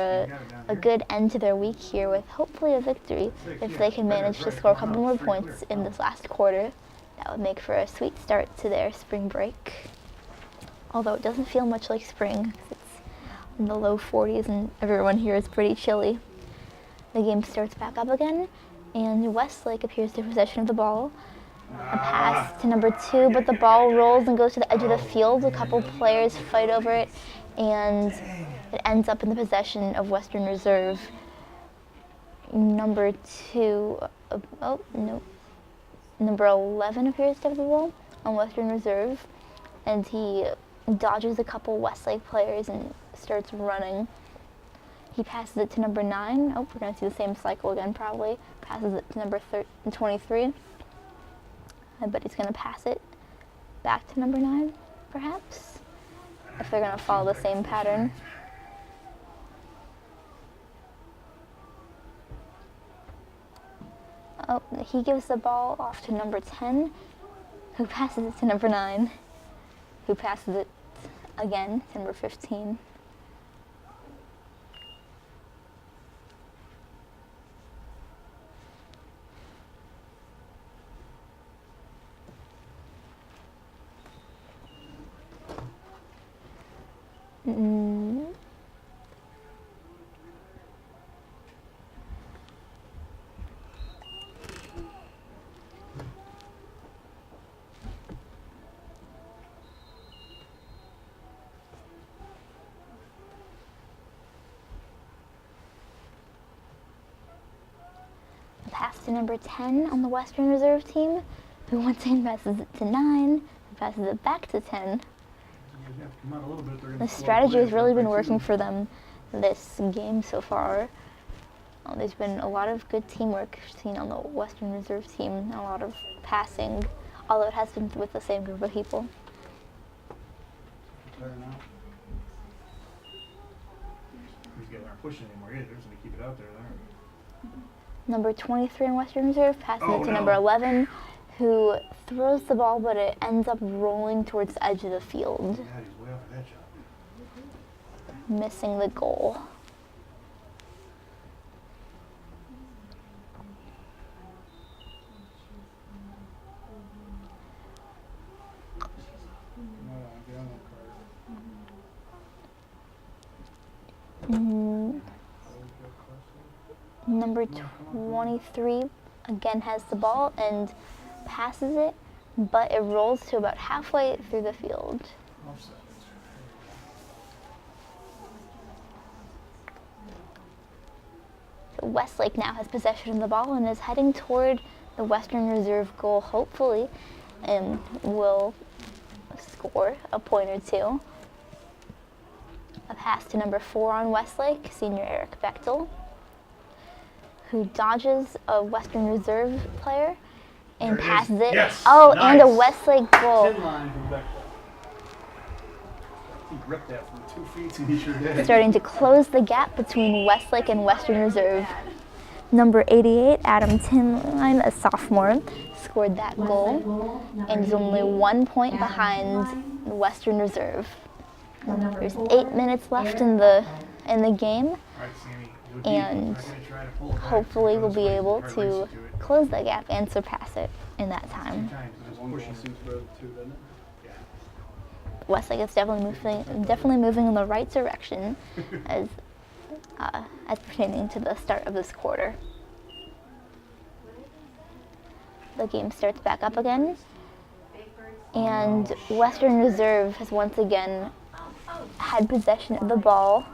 Speaker 1: a good end to their week here with hopefully a victory. If they can manage to score a couple more points in this last quarter, that would make for a sweet start to their spring break. Although it doesn't feel much like spring, 'cause it's in the low 40s and everyone here is pretty chilly. The game starts back up again, and Westlake appears to have possession of the ball. A pass to number 2, but the ball rolls and goes to the edge of the field. A couple players fight over it, and it ends up in the possession of Western Reserve. Number 2, oh no, number 11 appears to have the ball on Western Reserve, and he dodges a couple Westlake players and starts running. He passes it to number 9. Oh, we're going to see the same cycle again probably. Passes it to number 23. I bet he's going to pass it back to number 9, perhaps, if they're going to follow the same pattern. Oh, he gives the ball off to number 10, who passes it to number 9, who passes it again to number 15. Pass to number 10 on the Western Reserve team, who once again passes it to 9, who passes it back to 10. The strategy has really been working for them this game so far. There's been a lot of good teamwork seen on the Western Reserve team, and a lot of passing, although it has been with the same group of people.
Speaker 2: There now.
Speaker 9: These guys aren't pushing anymore either, so they keep it out there.
Speaker 1: Number 23 in Western Reserve passes it to number 11, who throws the ball, but it ends up rolling towards the edge of the field.
Speaker 9: Yeah, he's way off of that shot.
Speaker 1: missing the goal. Number 23 again has the ball and passes it, but it rolls to about halfway through the field. Westlake now has possession of the ball and is heading toward the Western Reserve goal, hopefully, and will score a point or two. A pass to number 4 on Westlake, senior Eric Bechtel, who dodges a Western Reserve player and passes it.
Speaker 9: Yes.
Speaker 1: Oh,
Speaker 9: Nice.
Speaker 1: and a Westlake goal.
Speaker 2: Tin line from Bechtel. He gripped that from 2 feet, and he sure did.
Speaker 1: Starting to close the gap between Westlake and Western Reserve. Number 88, Adam Tinline, a sophomore, scored that goal and is only 1 point behind Western Reserve. There's 8 minutes left in the game, and hopefully we'll be able to close that gap and surpass it in that time.
Speaker 2: Pushing seems for two, doesn't it?
Speaker 1: Westlake is definitely moving in the right direction as pertaining to the start of this quarter. The game starts back up again, and Western Reserve has once again had possession of the ball.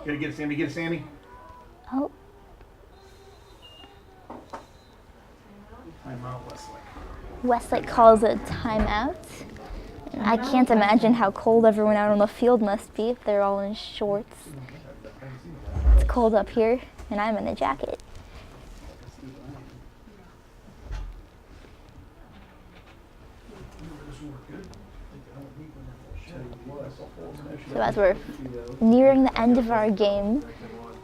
Speaker 9: Gotta get it, Sammy. Get it, Sammy.
Speaker 1: Oh,
Speaker 9: Timeout, Westlake.
Speaker 1: Westlake calls a timeout. I can't imagine how cold everyone out on the field must be if they're all in shorts. It's cold up here, and I'm in a jacket. So as we're nearing the end of our game,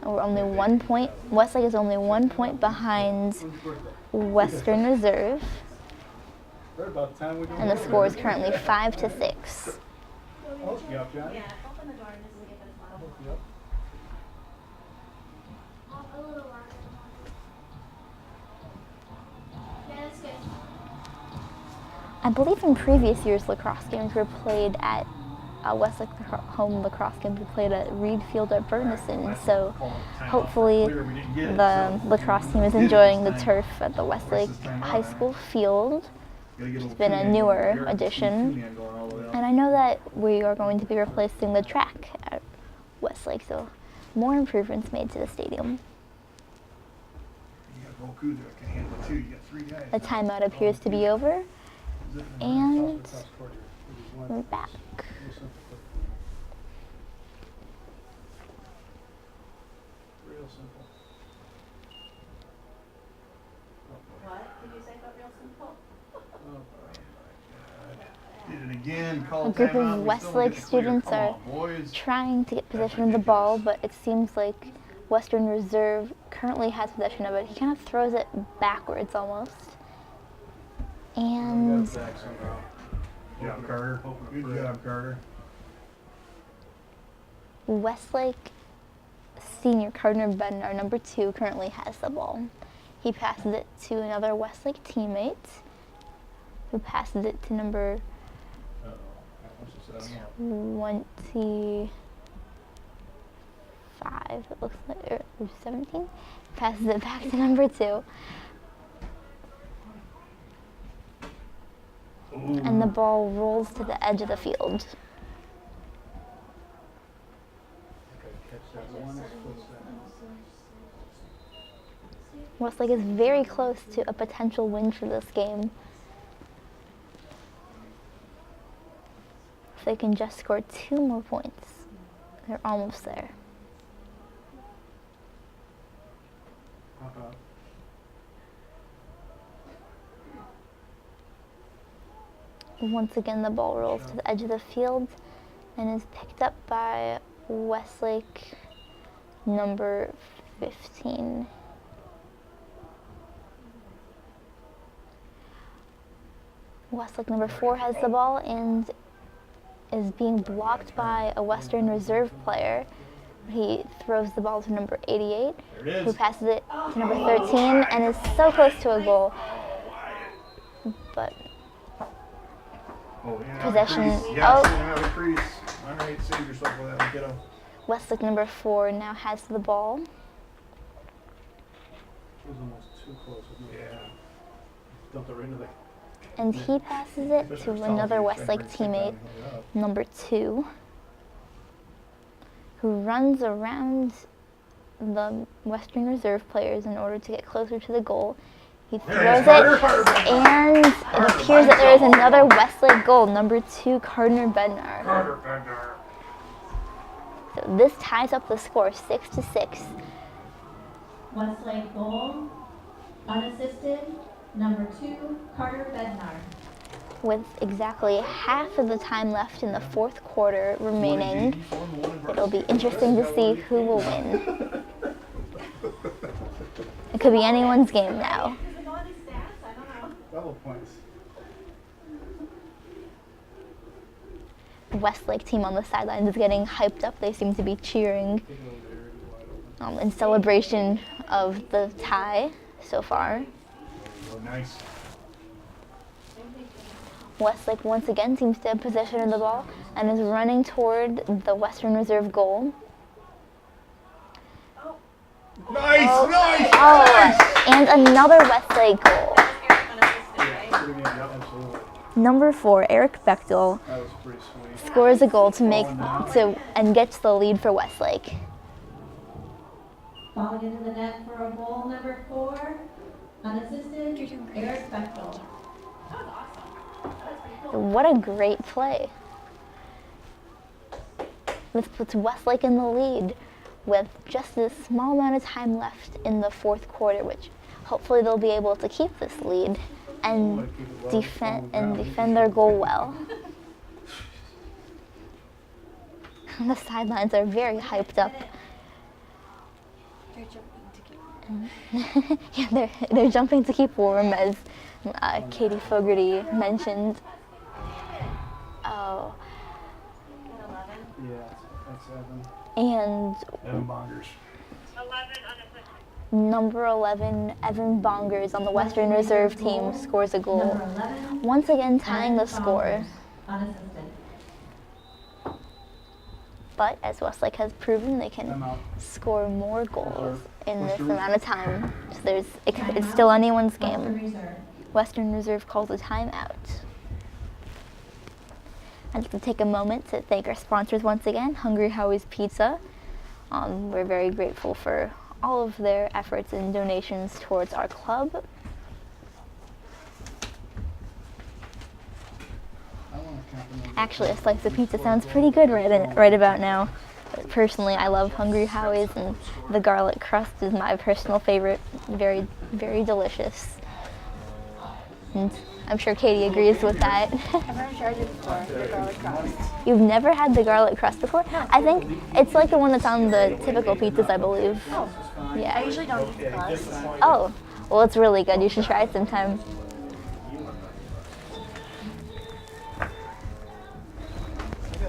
Speaker 1: we're only 1 point. Westlake is only 1 point behind Western Reserve, and the score is currently 5-6.
Speaker 2: Yeah, open the door and just give it a smile. A little longer. Yeah, that's good.
Speaker 1: I believe in previous years lacrosse games were played at Westlake home lacrosse games were played at Reed Field at Bernison, so hopefully the lacrosse team is enjoying the turf at the Westlake High School field. It's been a newer addition, and I know that we are going to be replacing the track at Westlake, so more improvements made to the stadium. The timeout appears to be over, and we're back.
Speaker 2: Real simple.
Speaker 6: What did you say about real simple?
Speaker 9: Did it again. Call
Speaker 1: A group
Speaker 9: timeout.
Speaker 1: of
Speaker 9: We still
Speaker 1: Westlake
Speaker 9: get the clear.
Speaker 1: students
Speaker 9: Come
Speaker 1: are
Speaker 9: on, boys.
Speaker 1: trying to get possession of the ball, but it seems like Western Reserve currently has possession of it. He kind of throws it backwards almost. And
Speaker 9: Good job, Carter. Good job, Carter.
Speaker 1: Westlake senior Gardner Bednar, number 2, currently has the ball. He passes it to another Westlake teammate, who passes it to number 25, it looks like, or 17. Passes it back to number 2. And the ball rolls to the edge of the field. Westlake is very close to a potential win for this game. If they can just score 2 more points, they're almost there. Once again, the ball rolls to the edge of the field and is picked up by Westlake number 15. Westlake number 4 has the ball and is being blocked by a Western Reserve player. He throws the ball to number 88, who passes it to number 13 and is so close to a goal. But possession.
Speaker 9: Yes, crease. All right, save yourself with that one, kiddo.
Speaker 1: Westlake number 4 now has the ball.
Speaker 2: It was almost too close with no.
Speaker 9: Yeah.
Speaker 2: Dumped it right into the.
Speaker 1: And he passes it to another Westlake teammate, number 2, who runs around the Western Reserve players in order to get closer to the goal. He throws it, and it appears that there is another Westlake goal, number 2, Gardner Bednar. So this ties up the score, 6-6.
Speaker 5: Westlake goal, unassisted, number 2, Carter Bednar.
Speaker 1: With exactly half of the time left in the fourth quarter remaining, it'll be interesting to see who will win. It could be anyone's game now.
Speaker 2: Double points.
Speaker 1: The Westlake team on the sidelines is getting hyped up. They seem to be cheering in celebration of the tie so far.
Speaker 9: Nice.
Speaker 1: Westlake once again seems to have possession of the ball and is running toward the Western Reserve goal.
Speaker 9: Nice, nice,
Speaker 1: Oh,
Speaker 9: nice!
Speaker 1: and another Westlake goal.
Speaker 2: Absolutely.
Speaker 1: Number 4, Eric Bechtel,
Speaker 2: That was pretty sweet.
Speaker 1: scores a goal to and gets the lead for Westlake.
Speaker 5: Falling into the net for a goal, number 4, unassisted, Eric Bechtel.
Speaker 1: What a great play. This puts Westlake in the lead with just a small amount of time left in the fourth quarter, which hopefully they'll be able to keep this lead and defend their goal well. The sidelines are very hyped up. Yeah, they're jumping to keep warm, as Katie Fogarty mentioned. Oh.
Speaker 2: Yeah, that's 7.
Speaker 1: And
Speaker 9: Evan Bongers.
Speaker 10: 11 unassisted.
Speaker 1: number 11, Evan Bongers on the Western Reserve team scores a goal,
Speaker 5: Number 11,
Speaker 1: once again tying the score.
Speaker 5: unassisted.
Speaker 1: But as Westlake has proven, they can
Speaker 2: Timeout.
Speaker 1: score more goals in this
Speaker 2: Western-
Speaker 1: amount of time. So it's still anyone's
Speaker 5: Western
Speaker 1: game.
Speaker 5: Reserve.
Speaker 1: Western Reserve calls a timeout. I'd like to take a moment to thank our sponsors once again, Hungry Howie's Pizza. We're very grateful for all of their efforts and donations towards our club.
Speaker 2: I want to compliment.
Speaker 1: Actually, a slice of pizza sounds pretty good right about now. But personally, I love Hungry Howie's, and the garlic crust is my personal favorite. Very, very delicious. And I'm sure Katie agrees with that.
Speaker 3: I've never tried it before, the garlic crust.
Speaker 1: You've never had the garlic crust before? I think it's like the one that's on the typical pizzas, I believe.
Speaker 3: I
Speaker 1: Yeah.
Speaker 3: usually don't eat the crust.
Speaker 1: Oh, well, it's really good. You should try it sometime.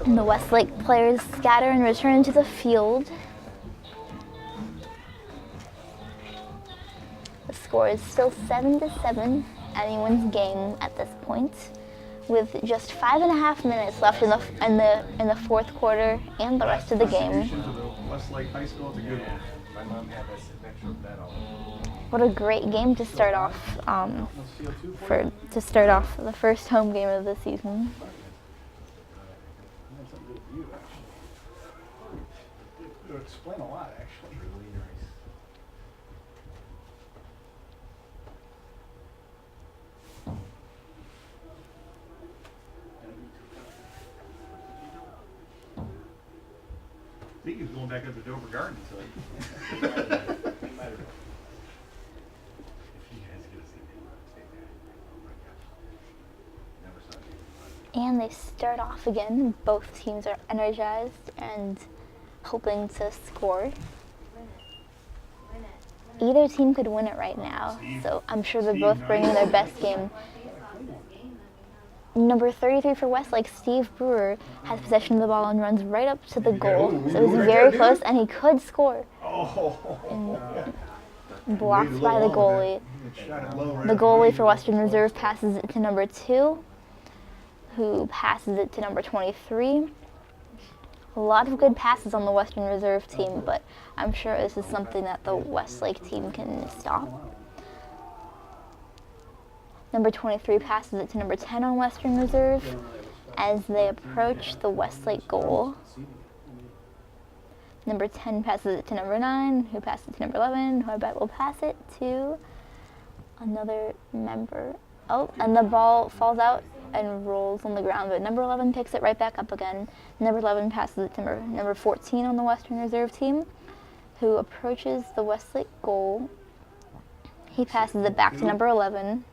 Speaker 1: And the Westlake players scatter and return to the field. The score is still 7-7, anyone's game at this point, with just 5.5 minutes left in the fourth quarter and the rest of the game.
Speaker 9: Contribution to the Westlake High School, it's a good one.
Speaker 8: My mom had that sit next to her bed all day.
Speaker 1: What a great game to start off to start off the first home game of the season.
Speaker 2: That's something good for you, actually. It would explain a lot, actually.
Speaker 8: Really nice.
Speaker 9: I think he's going back up to Dover Gardens. So.
Speaker 8: If you guys get to see me, stay there. Oh my gosh. Never saw you.
Speaker 1: And they start off again. Both teams are energized and hoping to score. Either team could win it right now, so I'm sure they're both bringing their best game. Number 33 for Westlake, Steve Brewer, has possession of the ball and runs right up to the goal. So it was very close, and he could score. And blocked by the goalie. The goalie for Western Reserve passes it to number 2, who passes it to number 23. A lot of good passes on the Western Reserve team, but I'm sure this is something that the Westlake team can stop. Number 23 passes it to number 10 on Western Reserve as they approach the Westlake goal. Number 10 passes it to number 9, who passes it to number 11, who I bet will pass it to another member. Oh, and the ball falls out and rolls on the ground, but number 11 picks it right back up again. Number 11 passes it to number 14 on the Western Reserve team, who approaches the Westlake goal. He passes it back to number 11.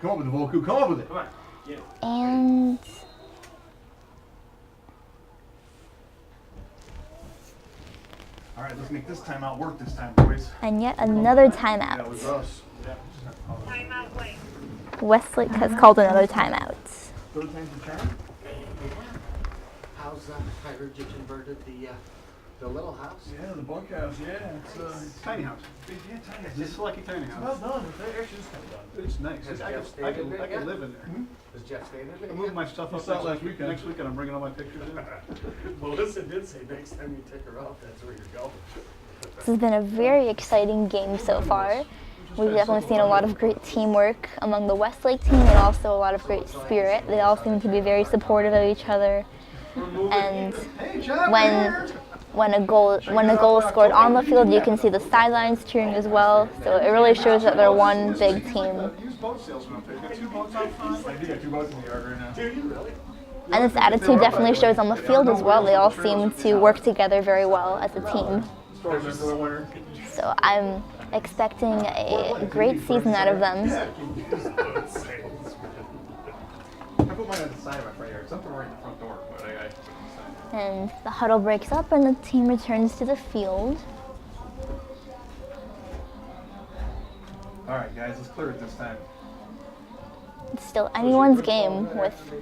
Speaker 9: Come on with the Volku, come on with it. Come on. Yeah.
Speaker 1: And
Speaker 9: all right, let's make this timeout work this time, boys.
Speaker 1: And yet another timeout.
Speaker 8: That was us.
Speaker 10: Timeout, wait.
Speaker 1: Westlake has called another timeout.
Speaker 9: Third time's the charm?
Speaker 8: How's I heard you converted the little house?
Speaker 2: Yeah, the bunkhouse, yeah. It's
Speaker 9: Tiny house.
Speaker 2: yeah, tiny house.
Speaker 9: This is like a tiny house.
Speaker 2: Well done. It actually is kind of done.
Speaker 9: It's nice.
Speaker 8: Has
Speaker 9: I
Speaker 8: Jeff
Speaker 9: could
Speaker 8: stayed in
Speaker 9: live in there.
Speaker 8: Does Jeff stay in it?
Speaker 9: I moved my stuff
Speaker 2: You
Speaker 9: up
Speaker 2: saw it last weekend.
Speaker 9: Next weekend I'm bringing all my pictures in.
Speaker 8: Melissa did say next time you take her out, that's where you're going.
Speaker 1: This has been a very exciting game so far. We've definitely seen a lot of great teamwork among the Westlake team and also a lot of great spirit. They all seem to be very supportive of each other. And when a goal is scored on the field, you can see the sidelines cheering as well. So it really shows that they're one big team.
Speaker 9: Use boat salesman up there. You got 2 boats out front? I do got 2 boats in the yard right now.
Speaker 8: Do you really?
Speaker 1: And this attitude definitely shows on the field as well. They all seem to work together very well as a team. So I'm expecting a great season out of them.
Speaker 9: I put mine on the side of my front yard. Something right in the front door, but I put it on the side.
Speaker 1: And the huddle breaks up and the team returns to the field.
Speaker 9: All right, guys, let's clear it this time.
Speaker 1: It's still anyone's game with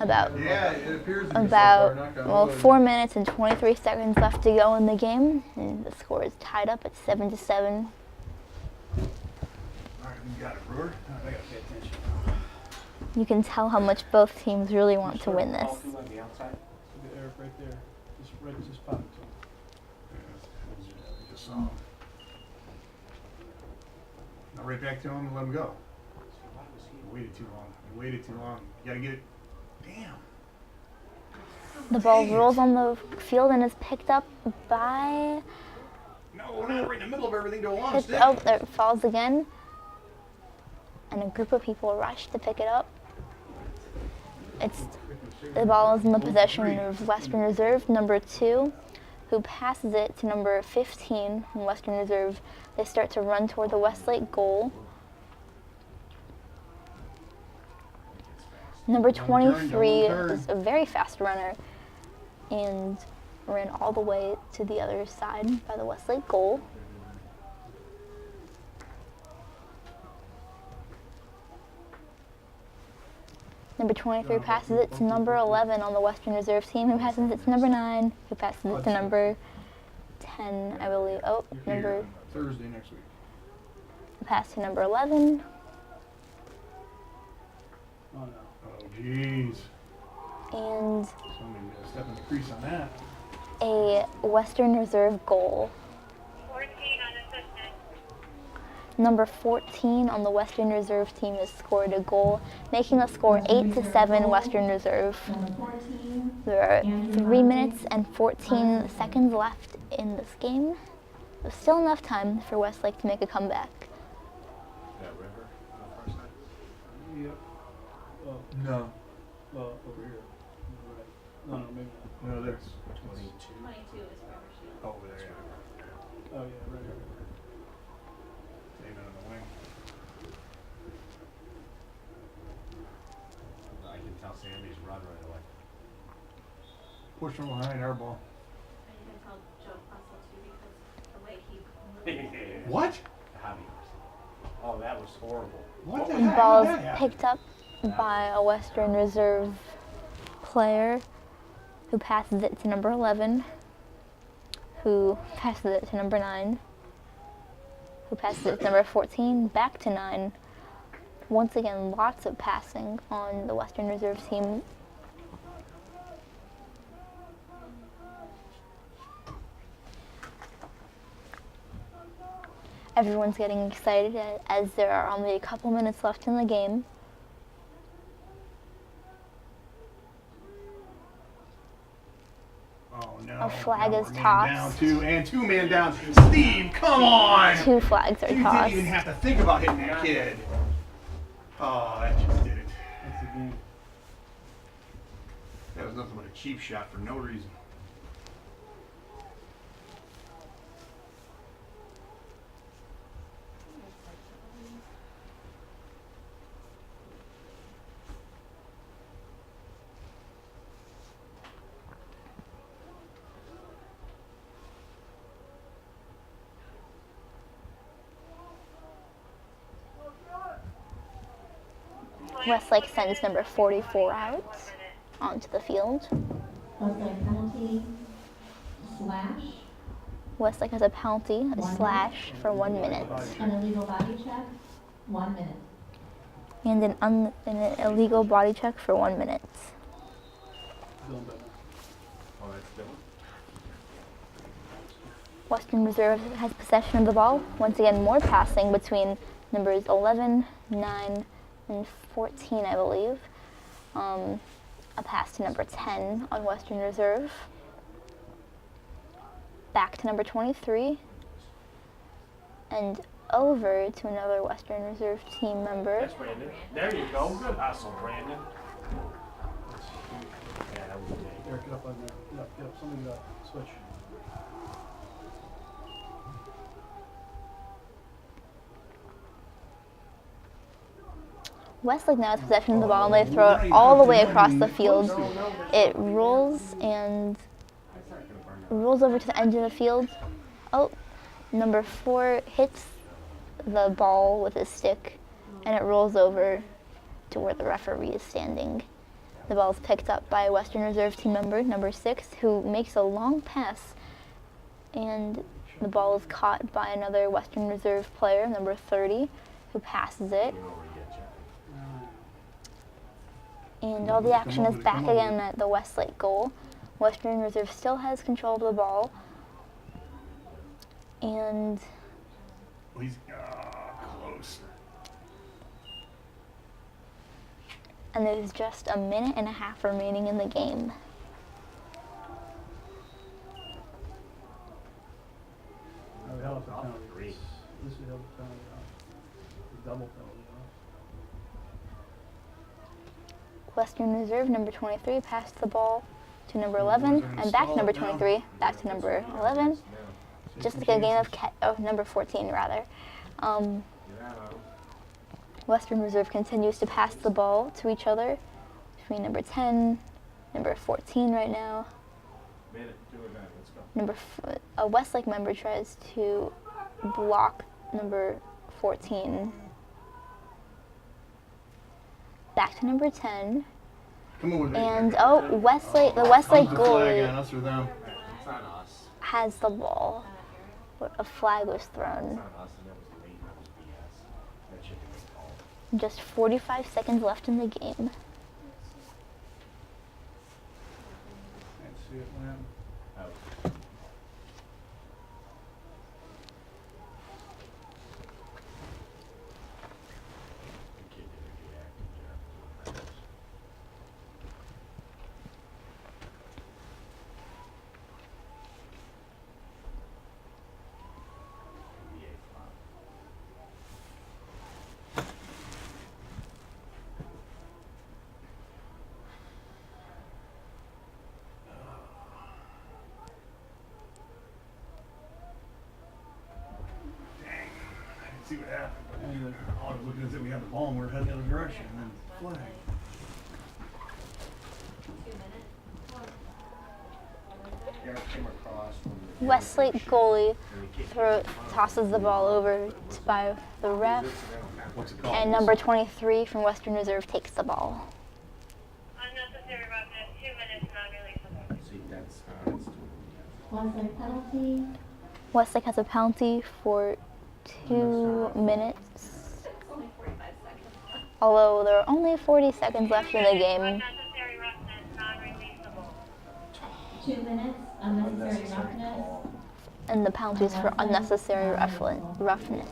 Speaker 1: about
Speaker 9: Yeah, it appears to be so far, knock on wood.
Speaker 1: 4 minutes and 23 seconds left to go in the game, and the score is tied up at 7-7.
Speaker 9: All right, we got it, Brewer. I gotta pay attention.
Speaker 1: You can tell how much both teams really want to win this.
Speaker 2: on the outside. Look at Eric right there. Just pop it to him.
Speaker 9: Yeah, just saw him. Now right back to him and let him go. You waited too long. You waited too long. You gotta get it. Damn.
Speaker 1: The ball rolls on the field and is picked up by...
Speaker 9: No, we're not right in the middle of everything to a long stick.
Speaker 1: Oh, there it falls again. And a group of people rush to pick it up. The ball is in the possession of Western Reserve, number 2, who passes it to number 15 from Western Reserve. They start to run toward the Westlake goal. Number 23 is a very fast runner and ran all the way to the other side by the Westlake goal. Number 23 passes it to number 11 on the Western Reserve team, who passes it to number 9, who passes it to number 10, I believe. Oh, number
Speaker 9: Thursday next week.
Speaker 1: pass to number 11.
Speaker 2: Oh, no.
Speaker 9: Oh, jeez.
Speaker 1: And
Speaker 9: Somebody step in the crease on that.
Speaker 1: a Western Reserve goal.
Speaker 10: 14 unassisted.
Speaker 1: Number 14 on the Western Reserve team has scored a goal, making the score 8-7 Western Reserve.
Speaker 5: Number 14,
Speaker 1: There are 3 minutes and 14 seconds left in this game. There's still enough time for Westlake to make a comeback.
Speaker 8: That river on the far side?
Speaker 2: Yep. Well,
Speaker 9: No.
Speaker 2: well, over here. Right. No, maybe not.
Speaker 9: No, there's
Speaker 8: 22.
Speaker 6: 22 is River
Speaker 9: over there. Yeah.
Speaker 2: Oh, yeah, right here.
Speaker 9: David on the wing.
Speaker 8: I can tell Sandy's run right away.
Speaker 9: Push from behind our ball.
Speaker 6: I even called Joe Fussell too because the way he moved.
Speaker 9: What?
Speaker 8: Javi. Oh, that was horrible.
Speaker 9: What the
Speaker 1: The
Speaker 9: heck?
Speaker 1: ball
Speaker 9: How
Speaker 1: is
Speaker 9: did that happen?
Speaker 1: picked up by a Western Reserve player who passes it to number 11, who passes it to number 9, who passes it to number 14, back to 9. Once again, lots of passing on the Western Reserve team. Everyone's getting excited as there are only a couple minutes left in the game.
Speaker 9: Oh no.
Speaker 1: A flag
Speaker 9: Now
Speaker 1: is
Speaker 9: we're man
Speaker 1: tossed.
Speaker 9: down two, and 2 man down. Steve, come on!
Speaker 1: 2 flags are
Speaker 9: You
Speaker 1: tossed.
Speaker 9: didn't even have to think about hitting that kid. Oh, that just did it.
Speaker 2: That's the game.
Speaker 9: That was nothing but a cheap shot for no reason.
Speaker 1: Westlake sends number 44 out onto the field.
Speaker 5: Westlake penalty, slash,
Speaker 1: Westlake has a penalty, a slash for 1 minute,
Speaker 5: an illegal body check, 1 minute.
Speaker 1: and an illegal body check for 1 minute.
Speaker 2: Dylan Bednar.
Speaker 8: Oh, that's Dylan.
Speaker 1: Western Reserve has possession of the ball. Once again, more passing between numbers 11, 9, and 14, I believe. A pass to number 10 on Western Reserve. Back to number 23. And over to another Western Reserve team member.
Speaker 8: That's Brandon. There you go. Good hustle, Brandon. Yeah, that was big.
Speaker 2: Eric, get up on there. Get up. Somebody switch.
Speaker 1: Westlake now has possession of the ball and they throw it all the way across the field. It rolls and rolls over to the edge of the field. Oh, number 4 hits the ball with his stick and it rolls over to where the referee is standing. The ball is picked up by a Western Reserve team member, number 6, who makes a long pass, and the ball is caught by another Western Reserve player, number 30, who passes it. And all the action is back again at the Westlake goal. Western Reserve still has control of the ball. And
Speaker 9: Oh, he's close.
Speaker 1: there's just a minute and a half remaining in the game.
Speaker 2: We held up the penalty.
Speaker 8: Three.
Speaker 2: This is held the penalty off. The double penalty off.
Speaker 1: Western Reserve, number 23, passed the ball to number 11, and back to number 23, back to number 11. Just like a game of number 14, rather. Western Reserve continues to pass the ball to each other between number 10, number 14 right now. A Westlake member tries to block number 14. Back to number 10.
Speaker 9: Come on with it.
Speaker 1: And the Westlake
Speaker 9: Flag
Speaker 1: goalie
Speaker 9: on us or them.
Speaker 8: It's on us.
Speaker 1: has the ball. A flag was thrown.
Speaker 8: It's on us, and that was late. That was BS. That should have been called.
Speaker 1: Just 45 seconds left in the game.
Speaker 2: Can't see it land.
Speaker 8: That was the kid did a good acting job. NBA flop.
Speaker 9: Dang. I didn't see what happened. All I was looking is that we had the ball and we were heading the other direction and then flag.
Speaker 8: Derek came across from the
Speaker 1: Westlake goalie tosses the ball over by the ref,
Speaker 9: What's it called?
Speaker 1: and number 23 from Western Reserve takes the ball.
Speaker 10: Unnecessary roughness, 2 minutes, non-releasable.
Speaker 8: See, that's
Speaker 5: Westlake penalty.
Speaker 1: Westlake has a penalty for 2 minutes.
Speaker 6: Only 45 seconds.
Speaker 1: Although there are only 40 seconds left in the game.
Speaker 10: Unnecessary roughness, non-releasable.
Speaker 5: 2 minutes, unnecessary roughness.
Speaker 1: And the penalties for unnecessary roughness.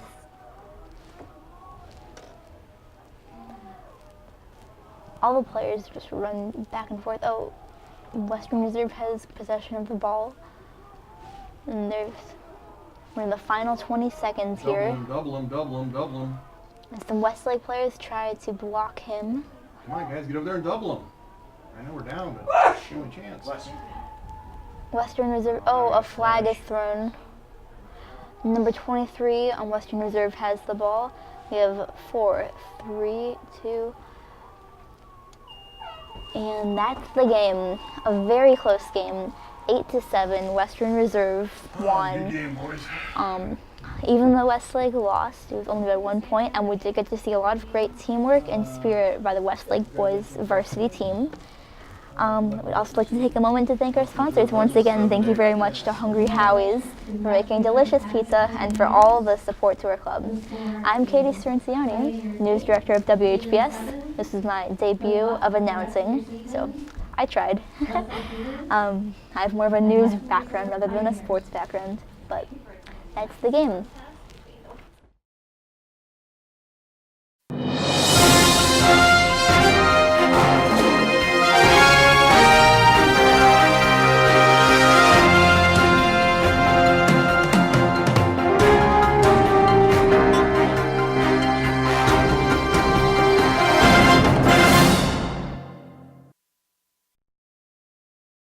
Speaker 1: All the players just run back and forth. Oh, Western Reserve has possession of the ball. And we're in the final 20 seconds here.
Speaker 9: Double him.
Speaker 1: And some Westlake players try to block him.
Speaker 9: Come on, guys, get over there and double him. I know we're down, but it's the only chance.
Speaker 1: Western Reserve, oh, a flag is thrown. Number 23 on Western Reserve has the ball. We have 4, 3, 2, and that's the game. A very close game, 8-7. Western Reserve won.
Speaker 9: Good game, boys.
Speaker 1: Even though Westlake lost, it was only by 1 point, and we did get to see a lot of great teamwork and spirit by the Westlake boys varsity team. We'd also like to take a moment to thank our sponsors. Once again, thank you very much to Hungry Howie's for making delicious pizza and for all the support to our club. I'm Katie Cirenciani, News Director of WHBS. This is my debut of announcing, so I tried. I have more of a news background rather than a sports background, but that's the game.